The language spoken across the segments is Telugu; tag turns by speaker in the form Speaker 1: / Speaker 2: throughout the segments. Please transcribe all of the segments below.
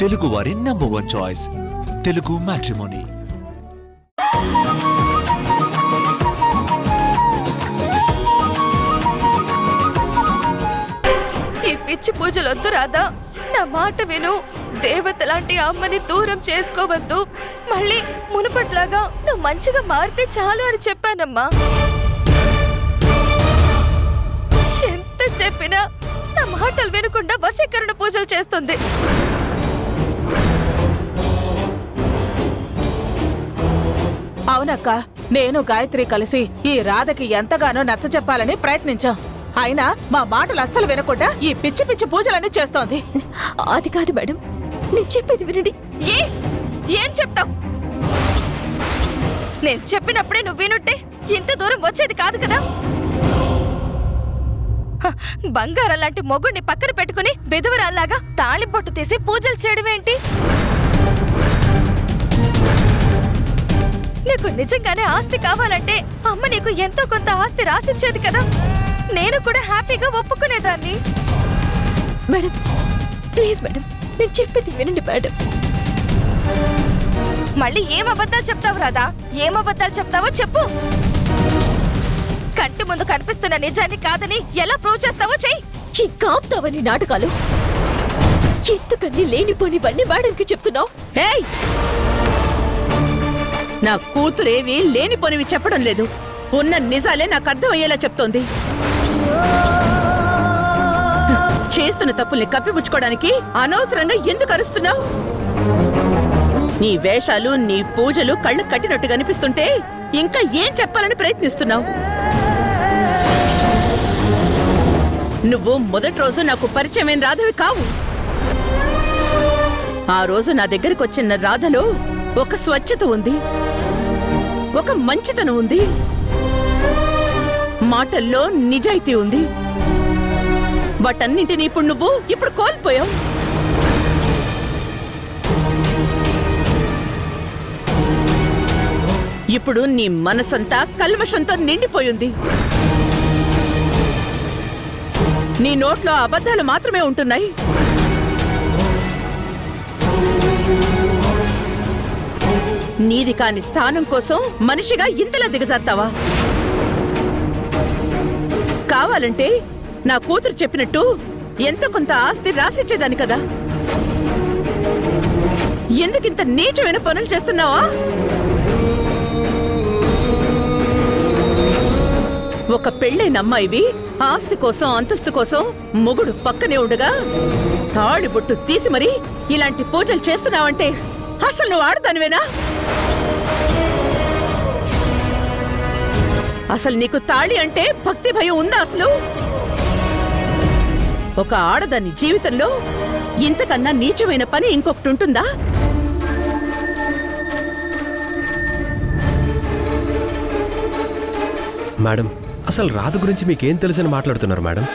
Speaker 1: తెలుగువారి నంబర్ 1 చాయిస్ తెలుగు మ్యాట్రిమోనీ.
Speaker 2: ఈ పిచ్చి పూజలొద్దు రాధా, నా మాట విను. దేవత లాంటి అమ్మని దూరం చేసుకోవద్దు. మళ్ళీ మునుపట్లాగా నువ్వు మంచిగా మారితే చాలు అని చెప్పానమ్మా. ఎంత చెప్పినా నా మాటలు వినకుండా వశీకరణ పూజలు చేస్తుంది.
Speaker 3: అవునక్క, నేను గాయత్రి కలిసి ఈ రాధకి ఎంతగానో నచ్చ చెప్పాలని ప్రయత్నించాం. అయినా మా మాటలు అస్సలు వినకుండా ఈ పిచ్చి పిచ్చి పూజలన్నీ చేస్తోంది.
Speaker 2: అది కాదు మేడం, నేను చెప్పేది వినండి. ఏం చెప్తావు? నేను చెప్పినప్పుడే నువ్వు వినుంటే ఇంత దూరం వచ్చేది కాదు కదా. బంగారం లాంటి మొగుడిని పక్కన పెట్టుకుని బెదవరాల్లాగా తాళిబొట్టు తీసి పూజలు చేయడమేంటి? నీకు నిజంగానే ఆస్తి కావాలంటే అమ్మ నీకు ఎంతో కొంత ఆస్తి రాసిచ్చేది కదా. నేను కూడా హ్యాపీగా ఒప్పుకునేదాన్ని. మేడం ప్లీజ్ మేడం, నేను చెప్పేది వినండి మేడం. మళ్ళీ ఏం అబద్ధాలు చెప్తావు రాదా? ఏం అబద్ధాలు చెప్తావో చెప్పు. కంటి ముందు కనిపిస్తున్న నిజాన్ని కాదని ఎలా ప్రూవ్ చేస్తావో చెయ్యి. ఈ కాపుతావని నాటకాలు ఎందుకన్నీ లేనిపోనివన్నీ మేడంకి చెప్తున్నావు?
Speaker 3: నా కూతురేవి లేనిపోనివి చెప్పడం లేదు, ఉన్న నిజాలే నాకు అర్థమయ్యేలా చెప్తోంది. చేస్తున్న తప్పుల్ని కప్పిపుచ్చుకోవడానికి అనవసరంగా ఎందుకు అరుస్తున్నావు? నీ వేషాలు నీ పూజలు కళ్ళు కట్టినట్టు కనిపిస్తుంటే ఇంకా ఏం చెప్పాలని ప్రయత్నిస్తున్నావు? నువ్వు మొదటి రోజు నాకు పరిచయమైన రాధవి కావు. ఆ రోజు నా దగ్గరికి వచ్చిన రాధలో ఒక స్వచ్ఛత ఉంది, ఒక మంచితనం ఉంది, మాటల్లో నిజాయితీ ఉంది. వాటన్నింటినీ ఇప్పుడు కోల్పోయావు. ఇప్పుడు నీ మనసంతా కల్మషంతో నిండిపోయింది. నీ నోట్లో అబద్ధాలు మాత్రమే ఉంటున్నాయి. నీది కాని స్థానం కోసం మనిషిగా ఇంతలా దిగజారుతావా? కావాలంటే నా కూతురు చెప్పినట్టు ఎంతో కొంత ఆస్తి రాసిచ్చేదాని కదా. ఎందుకింత నీచమైన పనులు చేస్తున్నావా? ఒక పెళ్ళైన అమ్మాయివి ఆస్తి కోసం అంతస్తు కోసం మొగుడు పక్కనే ఉండగా తాళిబొట్టు తీసి మరీ ఇలాంటి పూజలు చేస్తున్నావంటే అసలు నువ్వు ఆడదానివేనా? అసలు నీకు తాళి అంటే భక్తి భయం ఉందా అసలు? ఒక ఆడదాని జీవితంలో ఇంతకన్నా నీచమైన పని ఇంకొకటి ఉంటుందా?
Speaker 4: మేడం, అసలు రాధ గురించి మీకేం తెలుసని మాట్లాడుతున్నారు మేడం?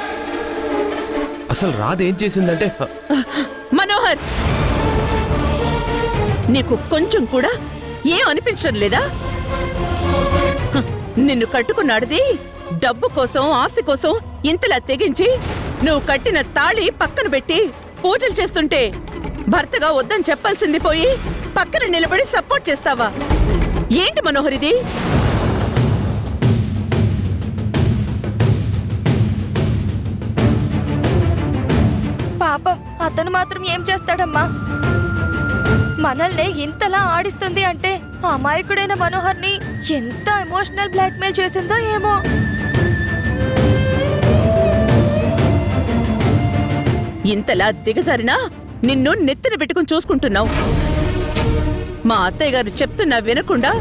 Speaker 4: అసలు రాధ ఏం చేసిందంటే...
Speaker 3: మనోహర్, నీకు కొంచెం కూడా ఏం అనిపించడం లేదా? నిన్ను కట్టుకున్నాడిది డబ్బు కోసం ఆస్తి కోసం ఇంతలా తెగించి నువ్వు కట్టిన తాళి పక్కన పెట్టి పూజలు చేస్తుంటే భర్తగా వద్దని చెప్పాల్సింది పోయి పక్కన నిలబడి సపోర్ట్ చేస్తావా? ఏంటి మనోహర్ ఇది?
Speaker 2: పాపం అతను మాత్రం ఏం చేస్తాడమ్మా? మనల్ని ఇంతలా ఆడిస్తుంది అంటే అమాయకుడైన మనోహర్ని ఎంత ఎమోషనల్ బ్లాక్మెయిల్ చేసిందో ఏమో.
Speaker 3: ఇంతలా దిగజారినా నిన్ను నెత్తిన పెట్టుకుని చూసుకుంటున్నావు. మా అత్తయ్య గారు చెప్తున్నా వినకుండా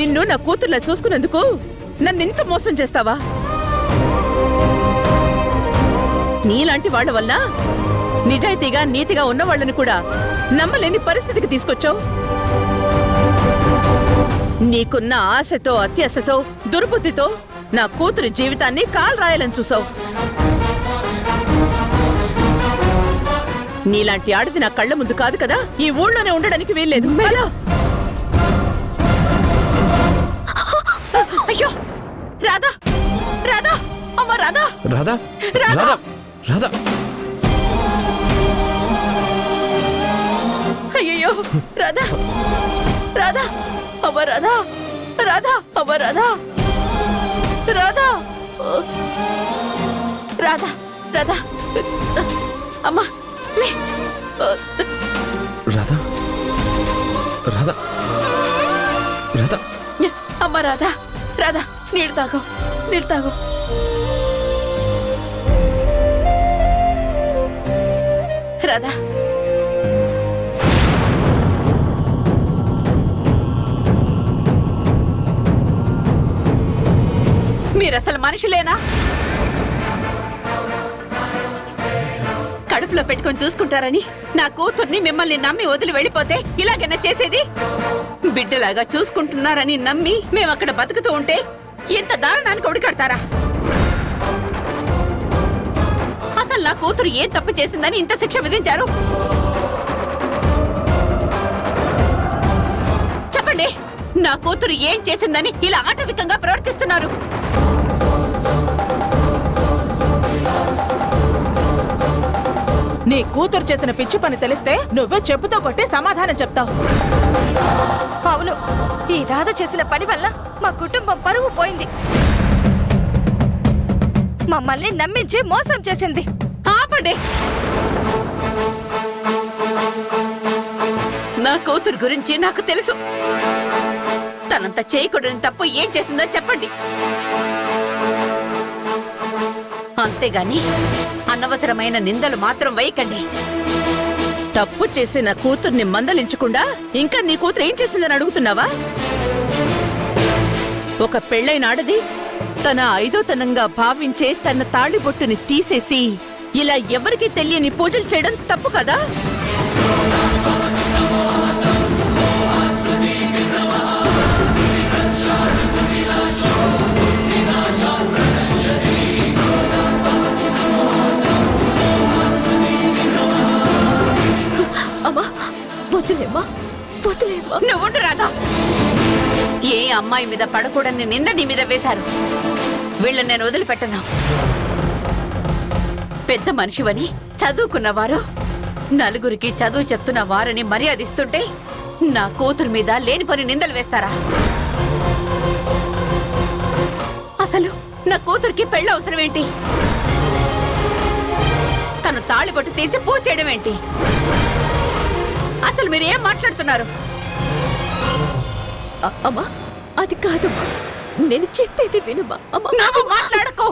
Speaker 3: నిన్ను నా కూతుర్లా చూసుకున్నందుకు నన్నింత మోసం చేస్తావా? నీలాంటి వాళ్ల వల్ల నిజాయితీగా నీతిగా ఉన్న వాళ్ళని కూడా నమ్మలేని పరిస్థితికి తీసుకొచ్చావు. నీకున్న ఆశతో అత్యాశతో దుర్బుద్ధితో నా కూతురి జీవితాన్ని కాలు రాయాలని చూసావు. నీలాంటి ఆడిది నా కళ్ళ ముందు కాదు కదా, ఈ ఊళ్ళోనే ఉండడానికి వీల్లేదు. అయ్యో రాధా, రాధా, అమ్మ రాధా,
Speaker 4: రాధా, రాధా, రాధా.
Speaker 3: అయ్యో రాధా రాధా అవ్వ రాధా రాధా అవ్వ రాధా రాధా రాధా రాధా అమ్మా లే
Speaker 4: రాధా రాధా రాధా
Speaker 3: అమ్మ రాధా రాధా నీళ్ళు తాగు నీళ్ళు తాగు రాధా మీరసలు మనుషులేనా? కడుపులో పెట్టుకొని చూసుకుంటారని నా కూతుర్ని మిమ్మల్ని నమ్మి వదిలి వెళ్ళిపోతే ఇలాగైనా చేసేది? బిడ్డలాగా చూసుకుంటున్నారని నమ్మి మేమక్కడ బతుకుతూ ఉంటే ఎంత దారుణానికి ఒడికడతారా? అసలు నా కూతురు ఏం తప్పు చేసిందని ఇంత శిక్ష విధించారు? చెప్పండి, నా కూతురు ఏం చేసిందని ఇలా ఆటవికంగా ప్రవర్తిస్తున్నారు?
Speaker 5: నీ కూతురు చేసిన పిచ్చి పని తెలిస్తే నువ్వే చెప్పుతో కొట్టి సమాధానం చెప్తావు.
Speaker 2: అవును, ఈ రాధ చేసిన పని వల్ల మా కుటుంబం పరువు పోయింది. మమ్మల్ని నమ్మించి మోసం చేసింది.
Speaker 3: ఆపండి. నా కూతురు గురించి నాకు తెలుసు. తనంత చేయకూడని తప్పు ఏం చేసిందో చెప్పండి. అంతేగాని అనవసరమైన నిందలు మాత్రం వేయకండి. తప్పు చేసిన కూతుర్ని మందలించకుండా ఇంకా నీ కూతురు ఏం చేసిందని అడుగుతున్నావా? ఒక పెళ్ళైన ఆడది తన ఐదోతనంగా భావించే తన తాళిబొట్టుని తీసేసి ఇలా ఎవరికీ తెలియని పూజలు చేయడం తప్పు కదా?
Speaker 2: అమ్మా వద్దులేమ్మా, వద్దులేమ్మా.
Speaker 3: నువ్వుంటు రాదా? ఏ అమ్మాయి మీద పడకూడని నింద నీ మీద వేశారు. వీళ్ళని నేను వదిలిపెట్టను. పెద్ద మనిషివని చదువుకున్నవారు, నలుగురికి చదువు చెప్తున్న వారిని మర్యాదిస్తుంటే నా కూతురు మీద లేని పని నిందలు వేస్తారా? అసలు నా కూతురికి పెళ్ళి అవసరం ఏంటి? తను తాళిబొట్టు తీసి పూజ చేయడం ఏంటి? అసలు మీరు ఏం మాట్లాడుతున్నారు?
Speaker 2: అమ్మా అది కాదమ్మా, నేను చెప్పేది వినుమా. అమ్మా
Speaker 3: నువ్వు మాట్లాడకో.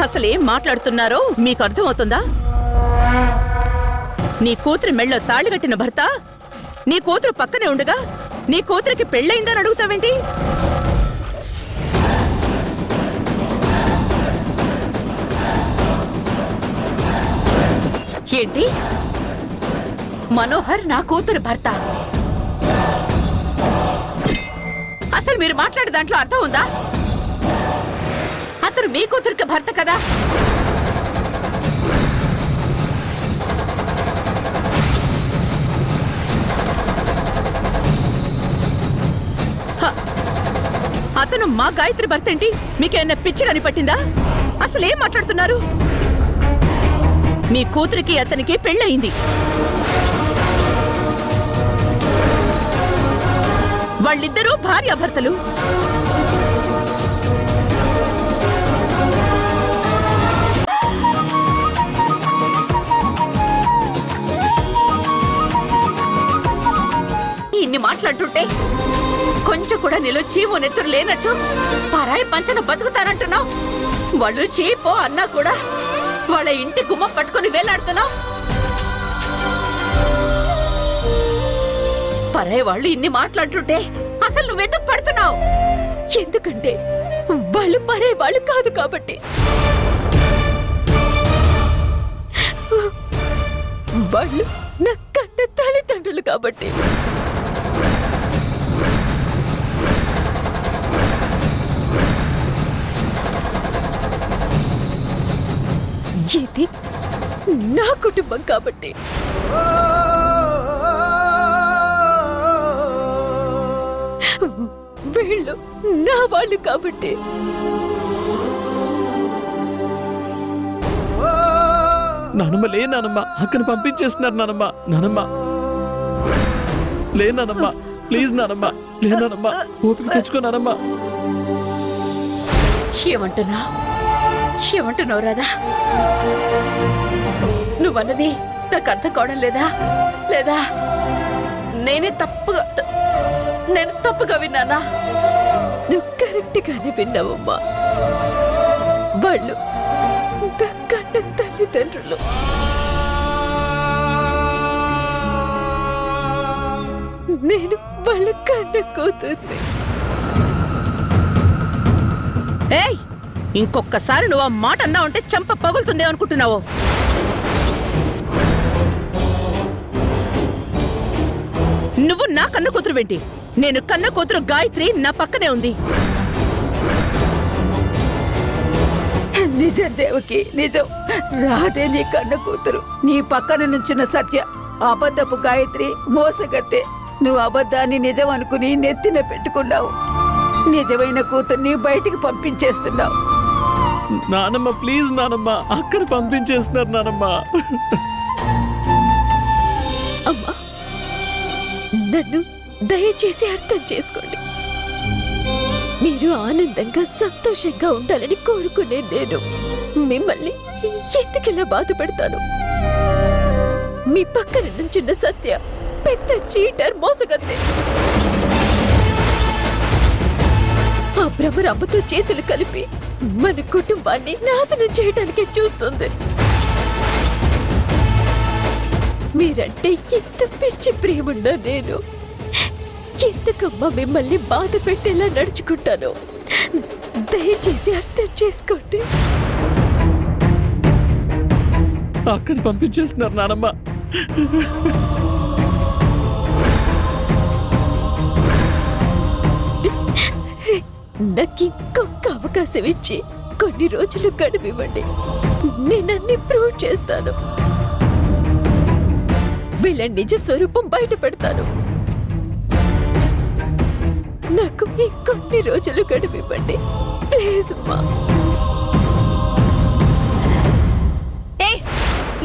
Speaker 3: అసలు ఏం మాట్లాడుతున్నారో మీకు అర్థమవుతుందా? నీ కూతురు మెళ్ళో తాళి కట్టిన భర్త నీ కూతురు పక్కనే ఉండగా నీ కూతురికి పెళ్ళయిందని అడుగుతావేంటి? ఏంటి? మనోహర్ నా కూతురు భర్త? అసలు మీరు మాట్లాడే దాంట్లో అర్థం ఉందా? అతను మీ కూతురికి భర్త కదా? అతను మా గాయత్రి భర్త ఏంటి? మీకేమైనా పిచ్చి కనిపట్టిందా? అసలు ఏం మాట్లాడుతున్నారు? మీ కూతురికి అతనికి పెళ్ళయింది. వాళ్ళిద్దరూ భార్యాభర్తలు. ఇన్ని మాట్లాడుతుంటే కొంచెం కూడా నీలో చీము నెత్తురు లేనట్టు పరాయి పంచన బతుకుతానంటున్నావు. వాళ్ళు చీపో అన్నా కూడా వాళ్ళ ఇంటి గుమ్మ పట్టుకుని వేలాడుతున్నావు. పరాయి వాళ్ళు ఇన్ని మాట్లాడుతుంటే అసలు నువ్వెందుకు పడుతున్నావు?
Speaker 2: ఎందుకంటే వాళ్ళు పరే వాళ్ళు కాదు కాబట్టి. వాళ్ళు నా కన్న తల్లిదండ్రులు కాబట్టి. ఇది నా కుటుంబం కాబట్టి. వీళ్ళు నా వాళ్ళు కాబట్టి.
Speaker 6: నానమ్మ లే నానమ్మ, అక్కను పంపించేస్తున్నారు నానమ్మ. నానమ్మ లే నానమ్మ, ప్లీజ్ నానమ్మ, లే నానమ్మ, ఓపిక తెచ్చుకో నానమ్మ.
Speaker 5: ఏమంటున్నావు రాదా? నువ్వన్నది నాకు అర్థం కావడం లేదా? లేదా నేను తప్పుగా విన్నానా?
Speaker 2: నువ్వు కరెక్ట్ గానే విన్నావమ్మా. వాళ్ళు నా కన్న తల్లిదండ్రులు. నేను వాళ్ళ కన్న కూతుర్ని.
Speaker 3: ఏయ్, ఇంకొక్కసారి నువ్వు ఆ మాట అన్నా ఉంటే చంప పగులుతుంది అనుకుంటున్నావు. నువ్వు నా కన్న కూతురు ఏంటి? నేను కన్న కూతురు గాయత్రి నా పక్కనే ఉంది.
Speaker 5: నిజం దేవకి, నిజం. రాధే నీ కన్న కూతురు. నీ పక్కన నుంచిన సత్య అబద్ధపు గాయత్రి, మోసగత్తె. నువ్వు అబద్ధాన్ని నిజం అనుకుని నెత్తిన పెట్టుకున్నావు. నిజమైన కూతుర్ని బయటికి పంపించేస్తున్నావు.
Speaker 6: నానమ్మ ప్లీజ్ నానమ్మ, అక్కను పంపించేస్తున్నారు నానమ్మ.
Speaker 2: అమ్మా, నన్ను దయచేసి అర్థం చేసుకోండి. మీరు ఆనందంగా సంతోషంగా ఉండాలని కోరుకునే నేను మిమ్మల్ని ఎందుకిలా బాధ పెడతాను? మీ పక్కన నుంచున్న సత్య పెద్ద చీటర్, మోసగత్తె. ఆ భ్రమరాంబతో చేతులు కలిపి మన కుటుంబాన్ని నాశనం చేయడానికే చూస్తుంది. మీరంటే ఎంత పిచ్చి ప్రేమున్నా నేను ఎందుకమ్మా మిమ్మల్ని బాధ పెట్టేలా నడుచుకుంటాను? దయచేసి అర్థం చేసుకోండి.
Speaker 6: అక్కను పంపించేస్తున్నారు నానమ్మ.
Speaker 2: నాకు ఇంకొక అవకాశం ఇచ్చి కొన్ని రోజులు గడిపివ్వండి. నేనన్ని ప్రూవ్ చేస్తాను. వీళ్ళ నిజ స్వరూపం బయట పెడతాను. నాకు ఇంకొన్ని రోజులు గడిపివ్వండి ప్లీజ్ అమ్మా.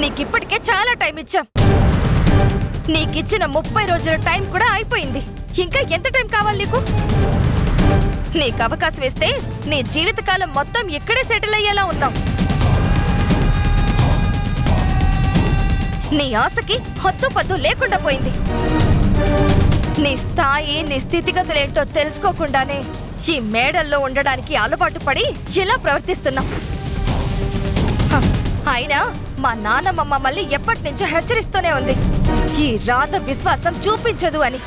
Speaker 2: నీకిప్పటికే చాలా టైం ఇచ్చాం. నీకిచ్చిన 30 రోజుల టైం కూడా అయిపోయింది. ఇంకా ఎంత టైం కావాలి నీకు? నీకు అవకాశం ఇస్తే నీ జీవితకాలం మొత్తం ఇక్కడే సెటిల్ అయ్యేలా ఉన్నావు. నీ ఆశకి హద్దు పద్దు లేకుండా పోయింది. నీ స్థాయి, నీ స్థితిగతులేంటో తెలుసుకోకుండానే ఈ మేడల్లో ఉండడానికి అలవాటు పడి ఇలా ప్రవర్తిస్తున్నావు. అయినా మా నాన్నమ్మ మమ్మల్ని ఎప్పటి నుంచో హెచ్చరిస్తూనే ఉంది, ఈ రాధ విశ్వాసం చూపించదు అని.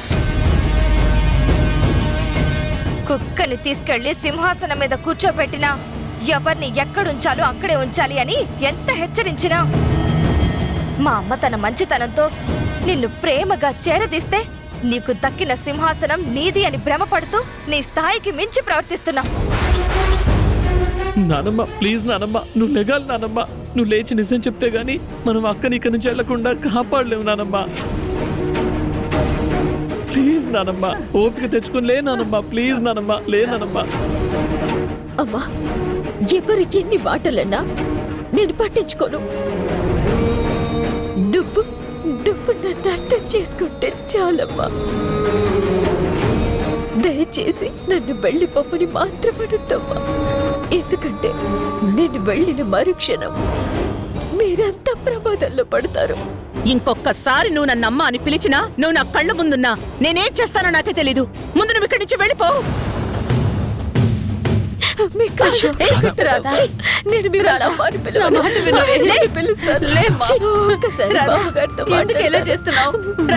Speaker 2: కుక్కని తీసుకెళ్లి సింహాసనం మీద కూర్చోబెట్టినా ఎవరిని ఎక్కడుంచాలో అక్కడే ఉంచాలి అని ఎంత హెచ్చరించినా మా అమ్మ తన మంచితనంతో నిన్ను ప్రేమగా చేరదీస్తే నీకు దక్కిన సింహాసనం నీది అని భ్రమపడుతూ నీ స్థాయికి మించి ప్రవర్తిస్తున్నా.
Speaker 6: నానమ్మ ప్లీజ్ నానమ్మ, నువ్వు లెగాలి నానమ్మ. నువ్వు లేచి నిజం చెప్తే గాని మనం అక్కని ఇక్కడి నుంచి వెళ్లకుండా కాపాడలేవు నానమ్మ. ప్లీజ్ నానమ్మ, ఓపిక తెచ్చుకుని లే నానమ్మ, ప్లీజ్ నానమ్మ, లే నానమ్మ.
Speaker 2: అమ్మా, ఎవరు ఎన్ని మాటలన్నా నేను పట్టించుకోను. నువ్వు నన్ను అర్థం చేసుకుంటే చాలమ్మా. దయచేసి నన్ను వెళ్ళి పొమ్మని మాత్రం అడుగుతామ్మా. ఎందుకంటే నేను వెళ్ళిన మరుక్షణం మీరంతా ప్రమాదంలో పడతారు.
Speaker 3: ఇంకొకసారి నువ్వు నన్ను అమ్మ అని పిలిచినా, నువ్వు నా కళ్ళ ముందున్నా నేనేం చేస్తానో నాకే తెలీదు. ముందు నువ్వు ఇక్కడి నుంచి వెళ్ళిపో.
Speaker 2: నేను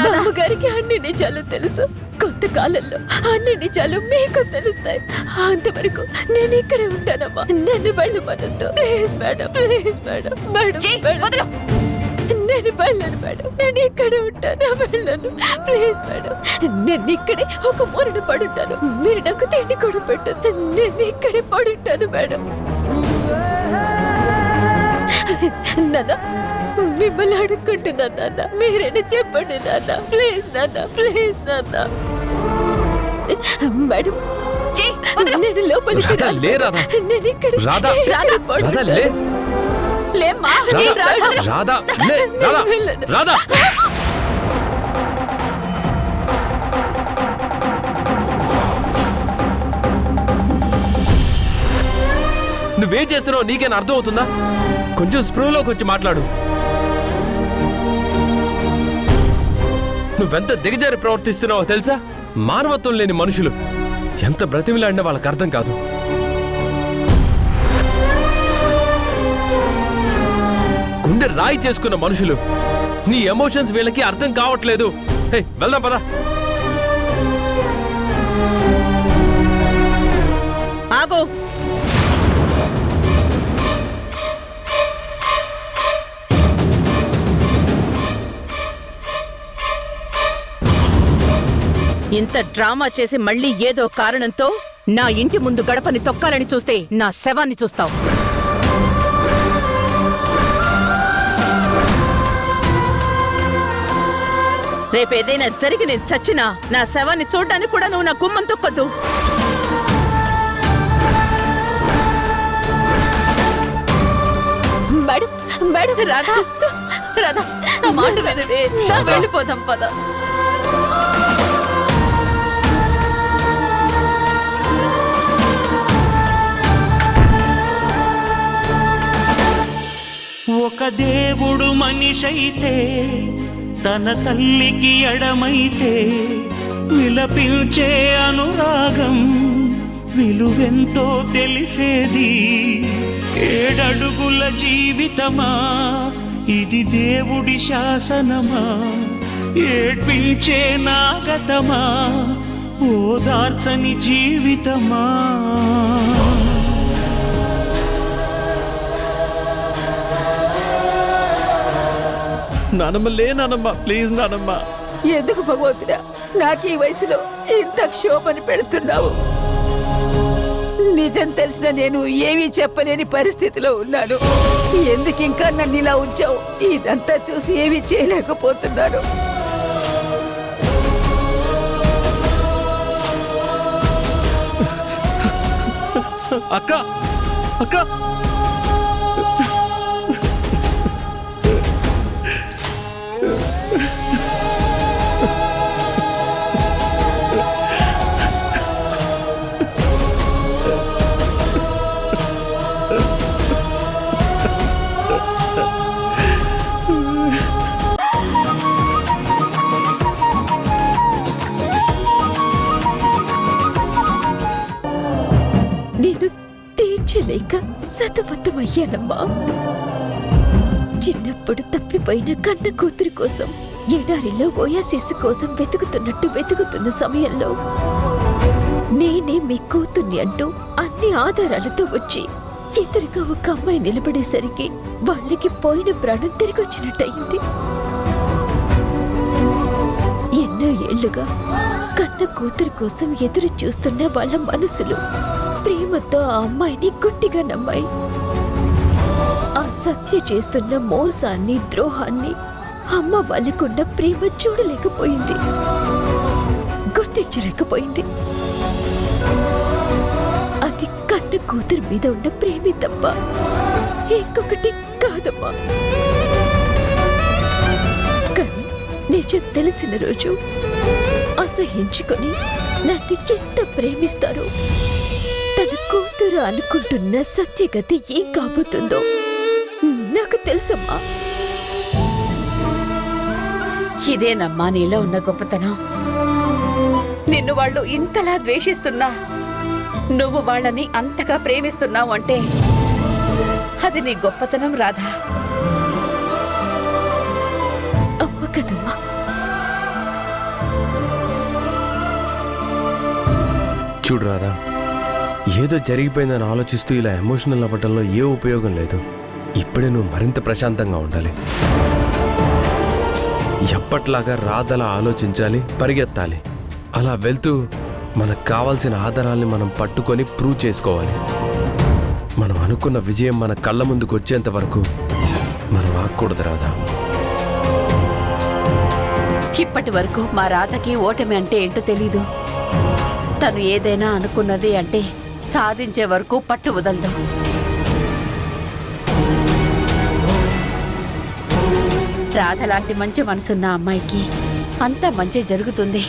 Speaker 2: బామ్మగారికి అన్ని నిజాలు తెలుసు. కొంతకాలంలో అన్ని నిజాలు మీకు తెలుస్తాయి. అంతవరకు నేను ఇక్కడే ఉంటానమ్మా. నన్ను వెళ్ళమనొద్దు please madam, please madam. Madam నేను వెళ్ళను మేడం, నేను ఇక్కడే ఉంటాను. వెళ్ళను ప్లీజ్ మేడం. నేను ఇక్కడే ఒక మూలన పడుంటాను. మీరు నాకు తిండి కూడా పెట్టదు. నేను ఇక్కడే పడుంటాను మేడం. నాన్న, మిమ్మల్ని అడుక్కుంటున్నాను నాన్న, మీరైనా చెప్పండి నాన్న. ప్లీజ్ నాన్న, ప్లీజ్ నాన్న. మేడం నేను లోపలికి
Speaker 4: రాధా, లే రాధా.
Speaker 2: నేను ఇక్కడ
Speaker 4: రాధా, రాధా, లే.
Speaker 5: లేమ్మా
Speaker 4: రాధా లే, రాధా రాధా నువ్వేం చేస్తున్నావు నీకేనా అర్థం అవుతుందా? కొంచెం స్పృహలోకి వచ్చి మాట్లాడు. నువ్వెంత దిగజారి ప్రవర్తిస్తున్నావో తెలుసా? మానవత్వం లేని మనుషులు ఎంత బ్రతిమిలాడినా వాళ్ళకి అర్థం కాదు. గుండె రాయి చేసుకున్న మనుషులు నీ ఎమోషన్స్ వీళ్ళకి అర్థం కావట్లేదు. హే, వెళ్దాం పదా.
Speaker 3: ఆగు. ఇంత డ్రామా చేసి మళ్ళీ ఏదో కారణంతో నా ఇంటి ముందు గడపని తొక్కాలని చూస్తే నా శవాన్ని చూస్తావు. రేపేదైనా జరిగి నేను చచ్చినా నా శవాన్ని చూడడానికి కూడా నువ్వు నా గుమ్మం తొక్కొద్దు.
Speaker 2: మేడం మేడం రాధా రాధా నా మాట వినవే. వెళ్ళిపోదాం పద.
Speaker 7: ఒక దేవుడు మనిషైతే తన తల్లికి ఎడమైతే విలపించే అనురాగం విలువెంతో తెలిసేది. 7 అడుగుల జీవితమా ఇది దేవుడి శాసనమా? ఏడ్పించే నాగతమా ఓదార్చని జీవితమా?
Speaker 6: నానమ్మ లే నానమ్మ, ప్లీజ్ నానమ్మ.
Speaker 5: ఎందుకు భగవంతుడా నాకు ఈ వయసులో ఇంత క్షోభని పెడుతున్నావు? నిజం తెలిసిన నేను ఏమీ చెప్పలేని పరిస్థితిలో ఉన్నాను. ఎందుకు ఇంకా నన్ను ఇలా ఉంచావు? ఇదంతా చూసి ఏమీ చేయలేకపోతున్నాను.
Speaker 6: అక్క అక్క
Speaker 2: నేను తీర్చలేక సతమతమయ్యానమ్మా. చిన్నప్పుడు తప్పిపోయిన కన్న కూతురు కోసం ఎడారిలో ఓయాసిస్ కోసం వెతుకుతున్న సమయంలో నేనే మీ కూతుర్ని అంటూ అన్ని ఆధారాలతో వచ్చి ఎదురుగా ఒక అమ్మాయి నిలబడేసరికి వాళ్ళకి పోయిన ప్రాణం తిరిగొచ్చినట్టయింది. ఎన్నో ఏళ్లుగా కన్న కూతురు కోసం ఎదురు చూస్తున్న వాళ్ళ మనసులు ప్రేమతో ఆ అమ్మాయిని గట్టిగా నమ్మాయి. ఆ సత్య చేస్తున్న మోసాన్ని, ద్రోహాన్ని అమ్మ వాళ్ళకున్న ప్రేమ చూడలేకపోయింది, గుర్తించలేకపోయింది. అది కన్న కూతురు మీద ఉన్న ప్రేమే తప్ప ఇంకొకటి కాదమ్మా. కానీ నిజం తెలిసిన రోజు అసహించుకొని నన్ను ఎంత ప్రేమిస్తారో, తన కూతురు అనుకుంటున్న సత్యగతి ఏం కాబోతుందో నాకు తెలుసమ్మా.
Speaker 5: ఇదేనమ్మా నీలో ఉన్న గొప్పతనం. నిన్ను వాళ్ళు ఇంతలా ద్వేషిస్తున్నా నువ్వు వాళ్ళని అంతగా ప్రేమిస్తున్నావు అంటే అది నీ గొప్పతనం రాధా.
Speaker 2: అమ్మ కదమ్మా.
Speaker 4: చూడు రాధా, ఏదో జరిగిపోయిందని ఆలోచిస్తూ ఇలా ఎమోషనల్ అవ్వటంలో ఏ ఉపయోగం లేదు. ఇప్పుడే నువ్వు మరింత ప్రశాంతంగా ఉండాలి. ఎప్పట్లాగా రాధలా ఆలోచించాలి, పరిగెత్తాలి. అలా వెళ్తూ మనకు కావాల్సిన ఆధారాల్ని మనం పట్టుకొని ప్రూవ్ చేసుకోవాలి. మనం అనుకున్న విజయం మన కళ్ళ ముందుకు వచ్చేంత వరకు మనం ఆగకూడదు రాధా.
Speaker 5: ఇప్పటి వరకు మా రాధకి ఓటమి అంటే ఏంటో తెలీదు. తను ఏదైనా అనుకున్నది అంటే సాధించే వరకు పట్టు వదలదు. రాధ లాంటి మంచి మనసున్న అమ్మాయికి అంతా మంచి జరుగుతుంది.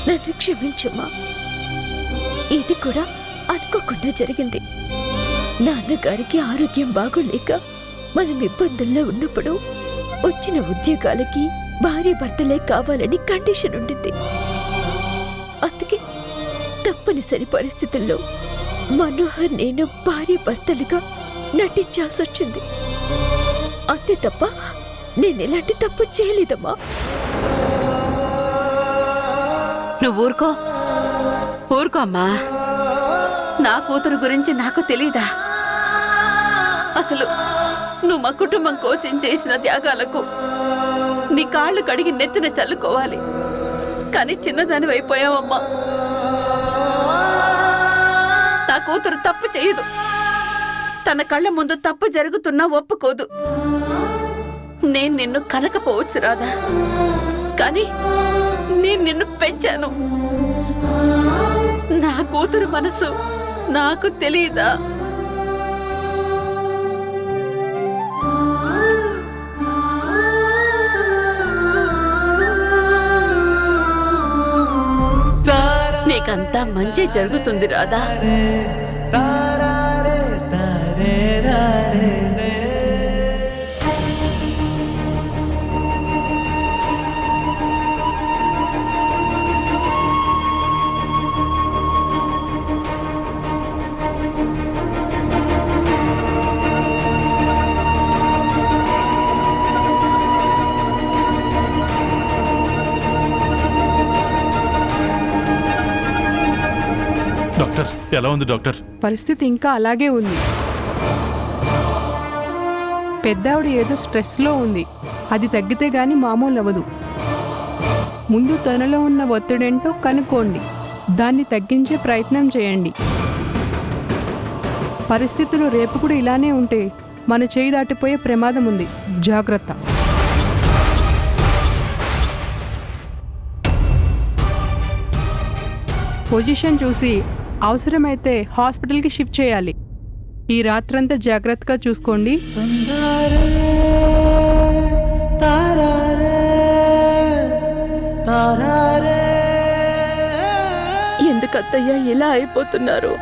Speaker 2: నన్ను క్షమించమ్మా. ఇది కూడా అనుకోకుండా జరిగింది. నాన్నగారికి ఆరోగ్యం బాగోలేక మనం ఇబ్బందుల్లో ఉన్నప్పుడు వచ్చిన ఉద్యోగాలకి భార్య భర్తలే కావాలని కండిషన్ ఉండింది. అందుకే తప్పనిసరి పరిస్థితుల్లో మనోహర్ నేను భార్య భర్తలుగా నటించాల్సి వచ్చింది. అంతే తప్ప నేను ఎలాంటి తప్పు చేయలేదమ్మా.
Speaker 5: నువ్వు ఊరుకో అమ్మా. నా కూతురు గురించి నాకు తెలీదా? అసలు నువ్వు మా కుటుంబం కోసం చేసిన త్యాగాలకు నీ కాళ్ళు కడిగి నెత్తిన చల్లుకోవాలి. కానీ చిన్నదాని అయిపోయావమ్మా. నా కూతురు తప్పు చేయదు. తన కళ్ళ ముందు తప్పు జరుగుతున్నా ఒప్పుకోదు. నేను నిన్ను కనకపోవచ్చు రాదా, కానీ నేను నిన్ను పెంచాను. నా కూతురు మనసు నాకు తెలీదా? నీకంతా మంచి జరుగుతుంది రాదా.
Speaker 1: డాక్టర్ ఎలా ఉంది డాక్టర్?
Speaker 8: పరిస్థితి ఇంకా అలాగే ఉంది. పెద్దావిడ ఏదో స్ట్రెస్లో ఉంది. అది తగ్గితే గాని మామూలు అవ్వదు. ముందు తనలో ఉన్న ఒత్తిడేంటో కనుక్కోండి. దాన్ని తగ్గించే ప్రయత్నం చేయండి. పరిస్థితులు రేపు కూడా ఇలానే ఉంటే మన చేయి దాటిపోయే ప్రమాదం ఉంది. జాగ్రత్త. పొజిషన్ చూసి అవసరమైతే హాస్పిటల్కి షిఫ్ట్ చేయాలి. ఈ రాత్రంతా జాగ్రత్తగా చూసుకోండి.
Speaker 3: ఎందుకత్తయ్యా ఇలా అయిపోతున్నారు?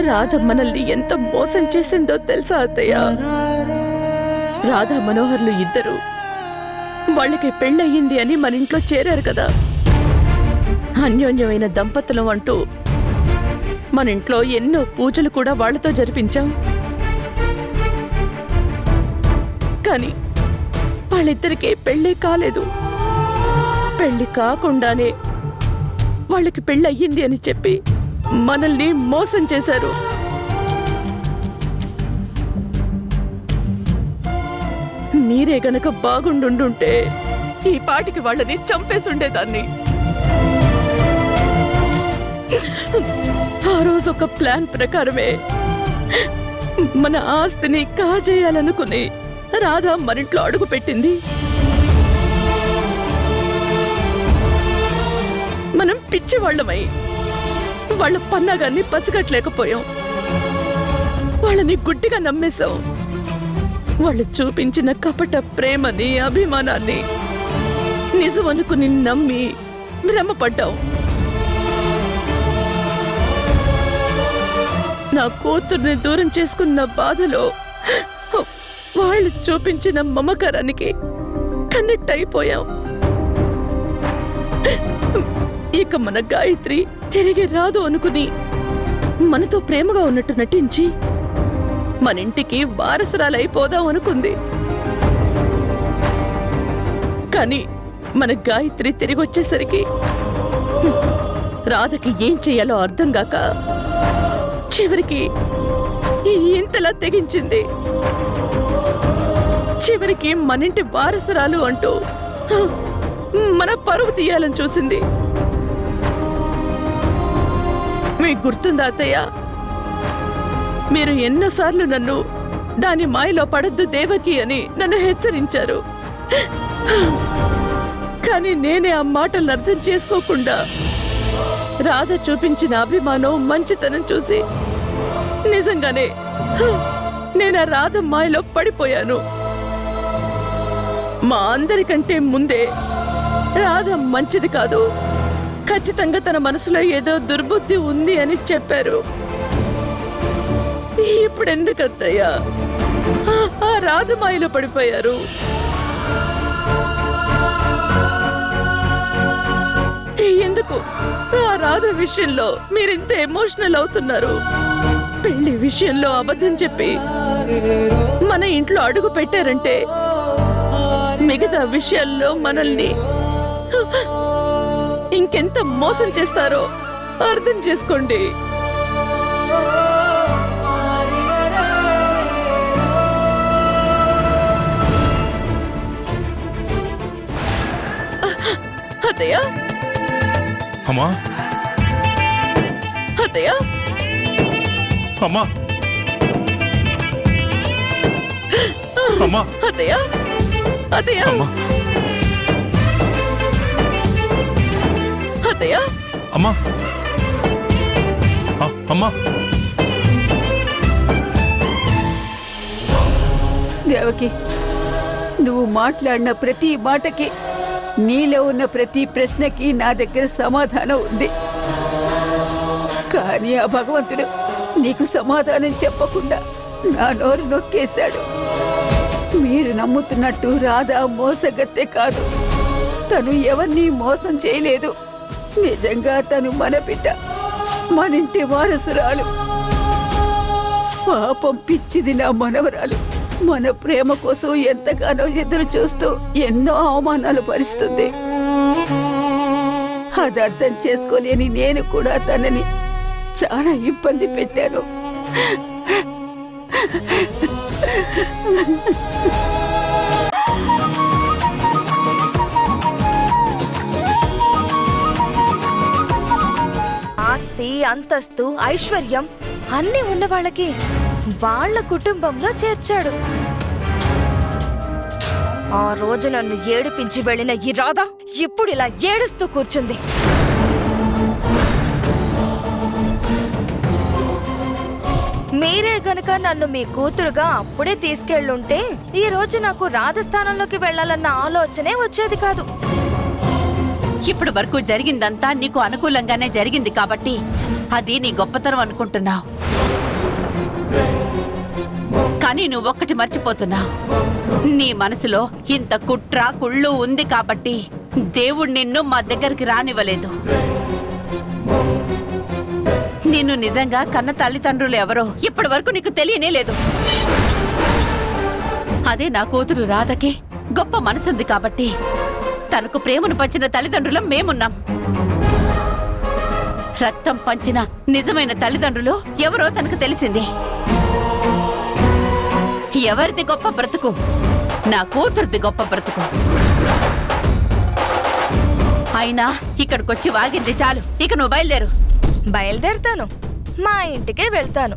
Speaker 3: రాధ మనల్ని ఎంత మోసం చేసిందో తెలుసా అత్తయ్య? రాధ మనోహర్లు ఇద్దరు వాళ్ళకి పెళ్ళయింది అని మన ఇంట్లో చేరారు కదా. అన్యోన్యమైన దంపతులం అంటూ మన ఇంట్లో ఎన్నో పూజలు కూడా వాళ్లతో జరిపించాం. కానీ వాళ్ళిద్దరికీ పెళ్ళే కాలేదు. పెళ్లి కాకుండానే వాళ్ళకి పెళ్ళయ్యింది అని చెప్పి మనల్ని మోసం చేశారు. మీరే గనక బాగుండుంటే ఈ పాటికి వాళ్ళని చంపేసుండేదాన్ని. ఆ రోజు ఒక ప్లాన్ ప్రకారమే మన ఆస్తిని కాజేయాలనుకుని రాధ మరింట్లో అడుగు పెట్టింది. మనం పిచ్చివాళ్లమై వాళ్ళ పన్నాగాన్ని పసిగట్టలేకపోయాం. వాళ్ళని గుడ్డిగా నమ్మేశాం. వాళ్ళు చూపించిన కపట ప్రేమని అభిమానాన్ని నిజం అనుకుని నమ్మి భ్రమపడ్డాం. నా కూతుర్ని దూరం చేసుకున్న బాధలో వాళ్ళు చూపించిన మమకారానికి కనెక్ట్ అయిపోయాం. ఇక మన గాయత్రి తిరిగి రాదు అనుకుని మనతో ప్రేమగా ఉన్నట్టు నటించి మన ఇంటికి వారసురాలైపోదాం అనుకుంది. కానీ మన గాయత్రి తిరిగి వచ్చేసరికి రాధకి ఏం చెయ్యాలో అర్థం కాక చివరికి ఇంతలా తెగించింది. చివరికి మనింటి వారసురాలు అంటూ మన పరువు తీయాలని చూసింది. మీకు గుర్తుందా అత్తయ్య? మీరు ఎన్నోసార్లు నన్ను దాని మాయలో పడద్దు దేవకి అని నన్ను హెచ్చరించారు. కానీ నేనే ఆ మాటలను అర్థం చేసుకోకుండా రాధ చూపించిన అభిమానం మంచితనం చూసి నిజంగానే నేను ఆ రాధ మాయలో పడిపోయాను. మా అందరికంటే ముందే రాధ మంచిది కాదు, ఖచ్చితంగా తన మనసులో ఏదో దుర్బుద్ధి ఉంది అని చెప్పారు. ఇప్పుడు ఎందుకత్తయ్యా ఆ రాధ మాయలో పడిపోయారు? ఎందుకు ఆ రాధ విషయంలో మీరింత ఎమోషనల్ అవుతున్నారు? పెళ్లి విషయంలో అబద్ధం చెప్పి మన ఇంట్లో అడుగు పెట్టారంటే మిగతా విషయాల్లో మనల్ని ఇంకెంత మోసం చేస్తారో అర్థం చేసుకోండి. అత్తయ్య,
Speaker 9: అమ్మా
Speaker 3: అత్తయ్య,
Speaker 9: అమ్మా అమ్మా
Speaker 3: అత్తయ్య, అత్తయ్య,
Speaker 9: అమ్మా
Speaker 3: అత్తయ్య,
Speaker 9: అమ్మా అమ్మా
Speaker 5: దేవకి, నువ్వు మాట్లాడిన ప్రతి మాటకి, నీలో ఉన్న ప్రతి ప్రశ్నకి నా దగ్గర సమాధానం ఉంది. కానీ ఆ భగవంతుడు నీకు సమాధానం చెప్పకుండా నా నోరు నొక్కేశాడు. మీరు నమ్ముతున్నట్టు రాధా మోసగత్తె కాదు. తను ఎవరిని మోసం చేయలేదు. నిజంగా తను మన బిడ్డ, మనింటి వారసురాలు. పాపం పిచ్చిది నా మనవరాలు. మన ప్రేమ కోసం ఎంతగానో ఎదురు చూస్తూ ఎన్నో అవమానాలు భరిస్తుంది. అది అర్థం చేసుకోలేని నేను కూడా తనని చాలా ఇబ్బంది పెట్టాను.
Speaker 2: ఆస్తి, అంతస్తు, ఐశ్వర్యం అన్నీ ఉన్న వాళ్ళకి వాళ్ళ కుటుంబంలో చేర్చాడు. ఆ రోజు నన్ను ఏడిపించి వెళ్ళిన ఈ రాధ ఇప్పుడు ఇలా ఏడుస్తూ కూర్చుంది. మీరే గనక నన్ను మీ కూతురుగా అప్పుడే తీసుకెళ్ళుంటే ఈ రోజు నాకు రాజస్థానంలోకి వెళ్లాలన్న ఆలోచనే వచ్చేది కాదు.
Speaker 10: ఇప్పటి వరకు జరిగిందంతా నీకు అనుకూలంగానే జరిగింది కాబట్టి అది నీ గొప్పతనం అనుకుంటున్నావు. కానీ నువ్వొక్కటి మర్చిపోతున్నావు. నీ మనసులో ఇంత కుట్ర కుళ్ళు ఉంది కాబట్టి దేవుడు నిన్ను మా దగ్గరికి రానివ్వలేదు. నిన్ను నిజంగా కన్న తల్లిదండ్రులు ఎవరో ఇప్పటి వరకు నీకు తెలియనే లేదు. అదే నా కూతురు రాధకి గొప్ప మనసుంది కాబట్టి తనకు ప్రేమను పంచిన తల్లిదండ్రులం మేమున్నాం. రక్తం పంచిన నిజమైన తల్లిదండ్రులు ఎవరో తనకు తెలిసింది. ఎవరిది గొప్ప బ్రతుకు? నా కూతురుది గొప్ప బ్రతుకు. అయినా ఇక్కడికొచ్చి వాగింది చాలు. ఇక నువ్వు బయలుదేరు.
Speaker 2: బయలుదేరుతాను, మా ఇంటికే వెళ్తాను.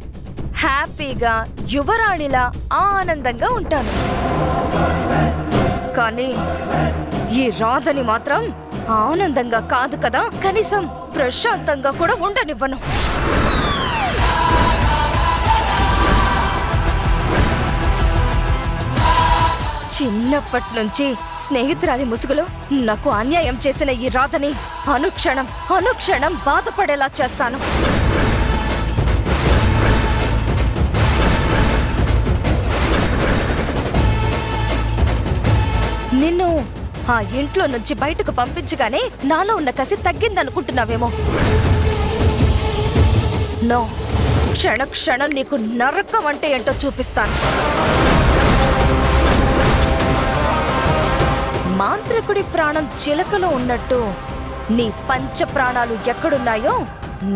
Speaker 2: హ్యాపీగా యువరాణిలా ఆనందంగా ఉంటాను. కానీ ఈ రాధని మాత్రం ఆనందంగా కాదు కదా, కనీసం ప్రశాంతంగా కూడా ఉండనివ్వను. చిన్నప్పటి నుంచి స్నేహితురాలి ముసుగులో నాకు అన్యాయం చేసిన ఈ రాధని అనుక్షణం అనుక్షణం బాధపడేలా చేస్తాను. నిన్ను ఆ ఇంట్లో నుంచి బయటకు పంపించగానే నాలో ఉన్న కసి తగ్గిందనుకుంటున్నావేమో. నో, క్షణ క్షణం నీకు నరకం అంటే ఏంటో చూపిస్తాను. మాంత్రికుడి ప్రాణం చిలకలో ఉన్నట్టు నీ పంచ ప్రాణాలు ఎక్కడున్నాయో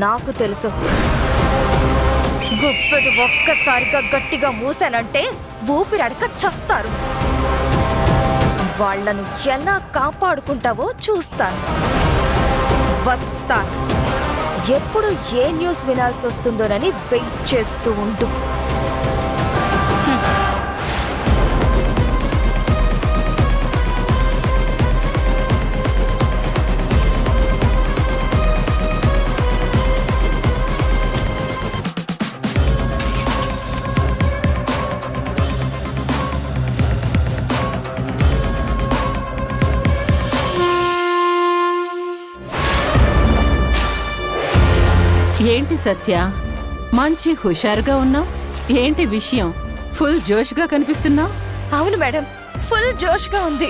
Speaker 2: నాకు తెలుసు. గుప్పెడు ఒక్కసారిగా గట్టిగా మూసానంటే ఊపిరడక చస్తారు. వాళ్లను ఎలా కాపాడుకుంటావో చూస్తాను. వస్తాను. ఎప్పుడు ఏ న్యూస్ వినాల్సి వస్తుందోనని వెయిట్ చేస్తూ ఉండు.
Speaker 3: ఏంటి సత్య మంచి హుషారుగా ఉన్నావు? ఏంటి విషయం? ఫుల్ జోష్గా కనిపిస్తున్నావు.
Speaker 2: అవును మేడం, ఫుల్ జోష్గా ఉంది.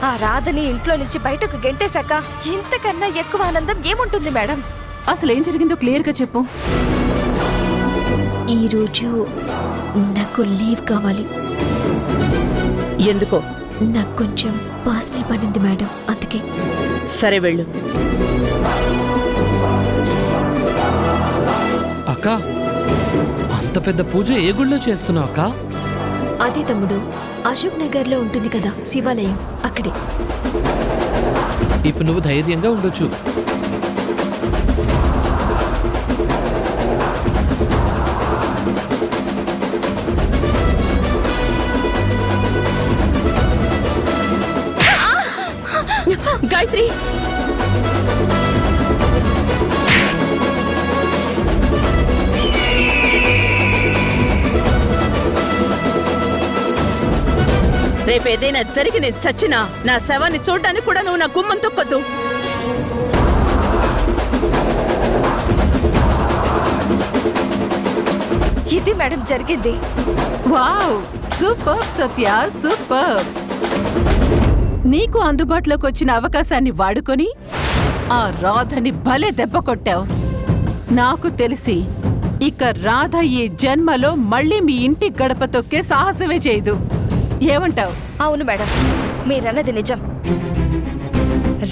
Speaker 2: ఆ రాధని ఇంట్లో నుంచి బయటకు గెంటేశాక ఇంతకన్నా ఎక్కువ ఆనందం ఏముంటుంది మేడం?
Speaker 3: అసలు ఏం జరిగిందో క్లియర్గా చెప్పు.
Speaker 2: ఈరోజు నాకు లీవ్ కావాలి.
Speaker 3: ఎందుకో?
Speaker 2: నాకు కొంచెం పర్సనల్ పడింది మేడం, అందుకే.
Speaker 3: సరే వెళ్ళు.
Speaker 6: అక్క, అంత పెద్ద పూజ ఏ గుళ్ళో చేస్తున్నావు అక్క?
Speaker 2: అదే తమ్ముడు, అశోక్ నగర్ లో ఉంటుంది కదా శివాలయం, అక్కడే.
Speaker 6: ఇప్పుడు నువ్వు ధైర్యంగా ఉండొచ్చు.
Speaker 3: గాయత్రి, రేపేదైనా జరిగి నేను చచ్చినా నా శవాన్ని చూడ్డానికి కూడా నువ్వు నా గుమ్మం తొక్కొద్దు.
Speaker 2: ఇది మేడం జరిగింది.
Speaker 3: వావ్, సూపర్ సత్య, సూపర్. నీకు అందుబాటులోకి వచ్చిన అవకాశాన్ని వాడుకొని ఆ రాధని భలే దెబ్బ కొట్టావు. నాకు తెలిసి ఇక రాధ ఈ జన్మలో మళ్ళీ మీ ఇంటి గడప తొక్కే సాహసమే చేయదు. ఏమంటావు?
Speaker 2: అవును మేడం, మీరన్నది నిజం.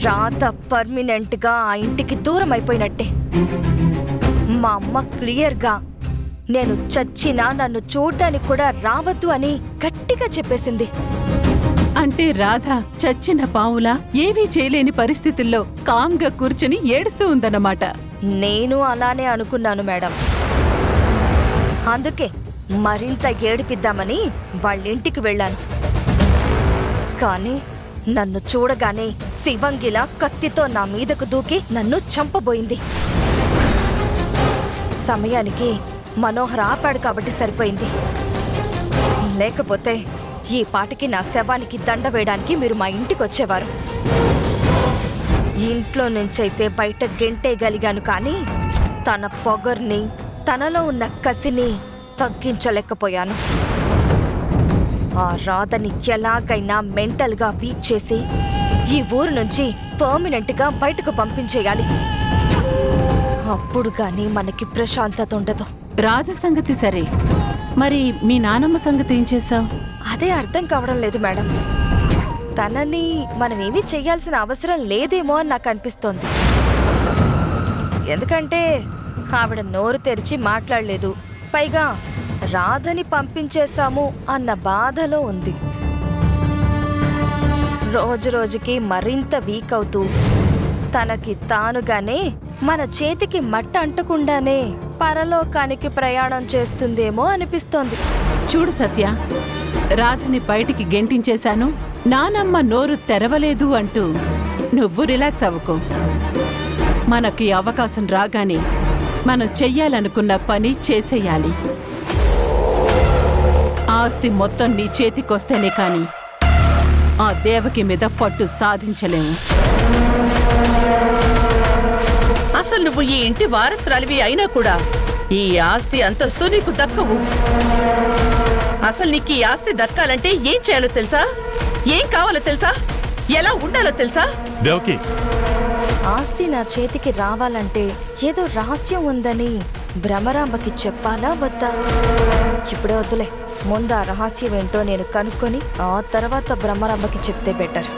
Speaker 2: రాధ పర్మినెంట్ గా ఆ ఇంటికి దూరం అయిపోయినట్టే. మా అమ్మ క్లియర్ గా నేను చచ్చినా నన్ను చూడ్డానికి కూడా రావద్దు అని గట్టిగా చెప్పేసింది.
Speaker 3: అంటే రాధ చచ్చిన పావులా ఏవీ చేయలేని పరిస్థితుల్లో కామ్గా కూర్చుని ఏడుస్తూ ఉందన్నమాట.
Speaker 2: నేను అలానే అనుకున్నాను మేడం. అందుకే మరింత ఏడిపిద్దామని వాళ్ళింటికి వెళ్ళాను. కానీ నన్ను చూడగానే శివంగిలా కత్తితో నా మీదకు దూకి నన్ను చంపబోయింది. సమయానికి మనోహర్ ఆపాడు కాబట్టి సరిపోయింది. లేకపోతే ఈ పాటికి నా శవానికి దండ వేయడానికి మీరు మా ఇంటికి వచ్చేవారు. ఇంట్లో నుంచైతే బయట గెంటేయగలిగాను, కానీ తన పొగర్ని, తనలో ఉన్న కసిని తగ్గించలేకపోయాను. ఆ రాధని ఎలాగైనా మెంటల్గా వీక్ చేసి ఈ ఊరు నుంచి పర్మనెంట్ గా బయటకు పంపించేయాలి. అప్పుడు గాని మనకి ప్రశాంతత ఉండదు.
Speaker 3: రాధ సంగతి సరే, మరి మీ నానమ్మ సంగతి ఏం చేశావు?
Speaker 2: అదే అర్థం కావడం లేదు మేడం. తనని మనమేమీ చెయ్యాల్సిన అవసరం లేదేమో అని నాకు అనిపిస్తోంది. ఎందుకంటే ఆవిడ నోరు తెరిచి మాట్లాడలేదు. పైగా రాధని పంపించేశాము అన్న బాధలో ఉంది. రోజు రోజుకి మరింత వీక్ అవుతూ తనకి తానుగానే మన చేతికి మట్ట అంటకుండానే పరలోకానికి ప్రయాణం చేస్తుందేమో అనిపిస్తోంది.
Speaker 3: చూడు సత్య, రాధని బయటికి గెంటించేశాను, నానమ్మ నోరు తెరవలేదు అంటూ నువ్వు రిలాక్స్ అవ్వకు. మనకి అవకాశం రాగానే మనం చెయ్యాలనుకున్న పని చేసేయాలి. ఆస్తి మొత్తం నీ చేతికొస్తేనే కాని ఆ దేవకి మీద పట్టు సాధించలేము. అసలు నువ్వు ఈ ఇంటి వారసురాలివి అయినా కూడా ఈ ఆస్తి అంతస్తు నీకు దక్కవు. అసలు నీకు ఈ ఆస్తి దక్కాలంటే ఏం చేయాలో తెలుసా? ఏం కావాలో తెలుసా? ఎలా ఉండాలో తెలుసా?
Speaker 9: దేవకి,
Speaker 2: ఆస్తి నా చేతికి రావాలంటే ఏదో రహస్యం ఉందని భ్రమరాంబకి చెప్పాలా వద్దా? ఇప్పుడే వద్దులే, ముందు ఆ రహస్యం ఏంటో నేను కనుక్కొని ఆ తర్వాత భ్రమరాంబకి చెప్తే బెటర్.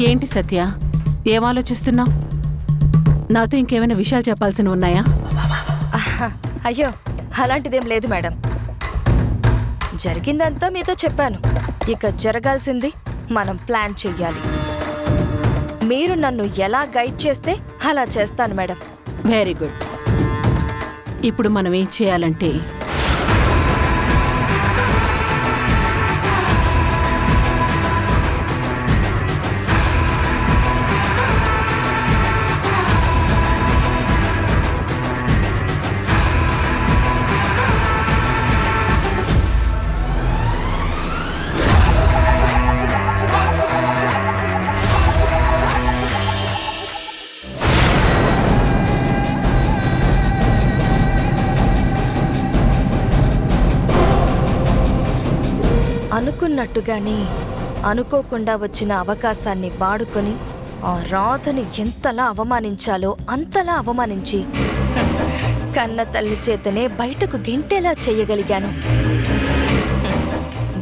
Speaker 3: ఏంటి సత్య, ఏం ఆలోచిస్తున్నావు? నాతో ఇంకేమైనా విషయాలు చెప్పాల్సినవి ఉన్నాయా?
Speaker 2: అయ్యో, అలాంటిదేం లేదు మేడం. జరిగిందంతా మీతో చెప్పాను. ఇక జరగాల్సింది మనం ప్లాన్ చెయ్యాలి. మీరు నన్ను ఎలా గైడ్ చేస్తే అలా చేస్తాను మేడం.
Speaker 3: Very good. ఇప్పుడు మనం ఏం చేయాలంటే
Speaker 2: అనుకున్నట్టుగానే అనుకోకుండా వచ్చిన అవకాశాన్ని వాడుకొని ఆ రాధని ఎంతలా అవమానించాలో అంతలా అవమానించి కన్న తల్లి చేతనే బయటకు గెంటేలా చేయగలిగాను.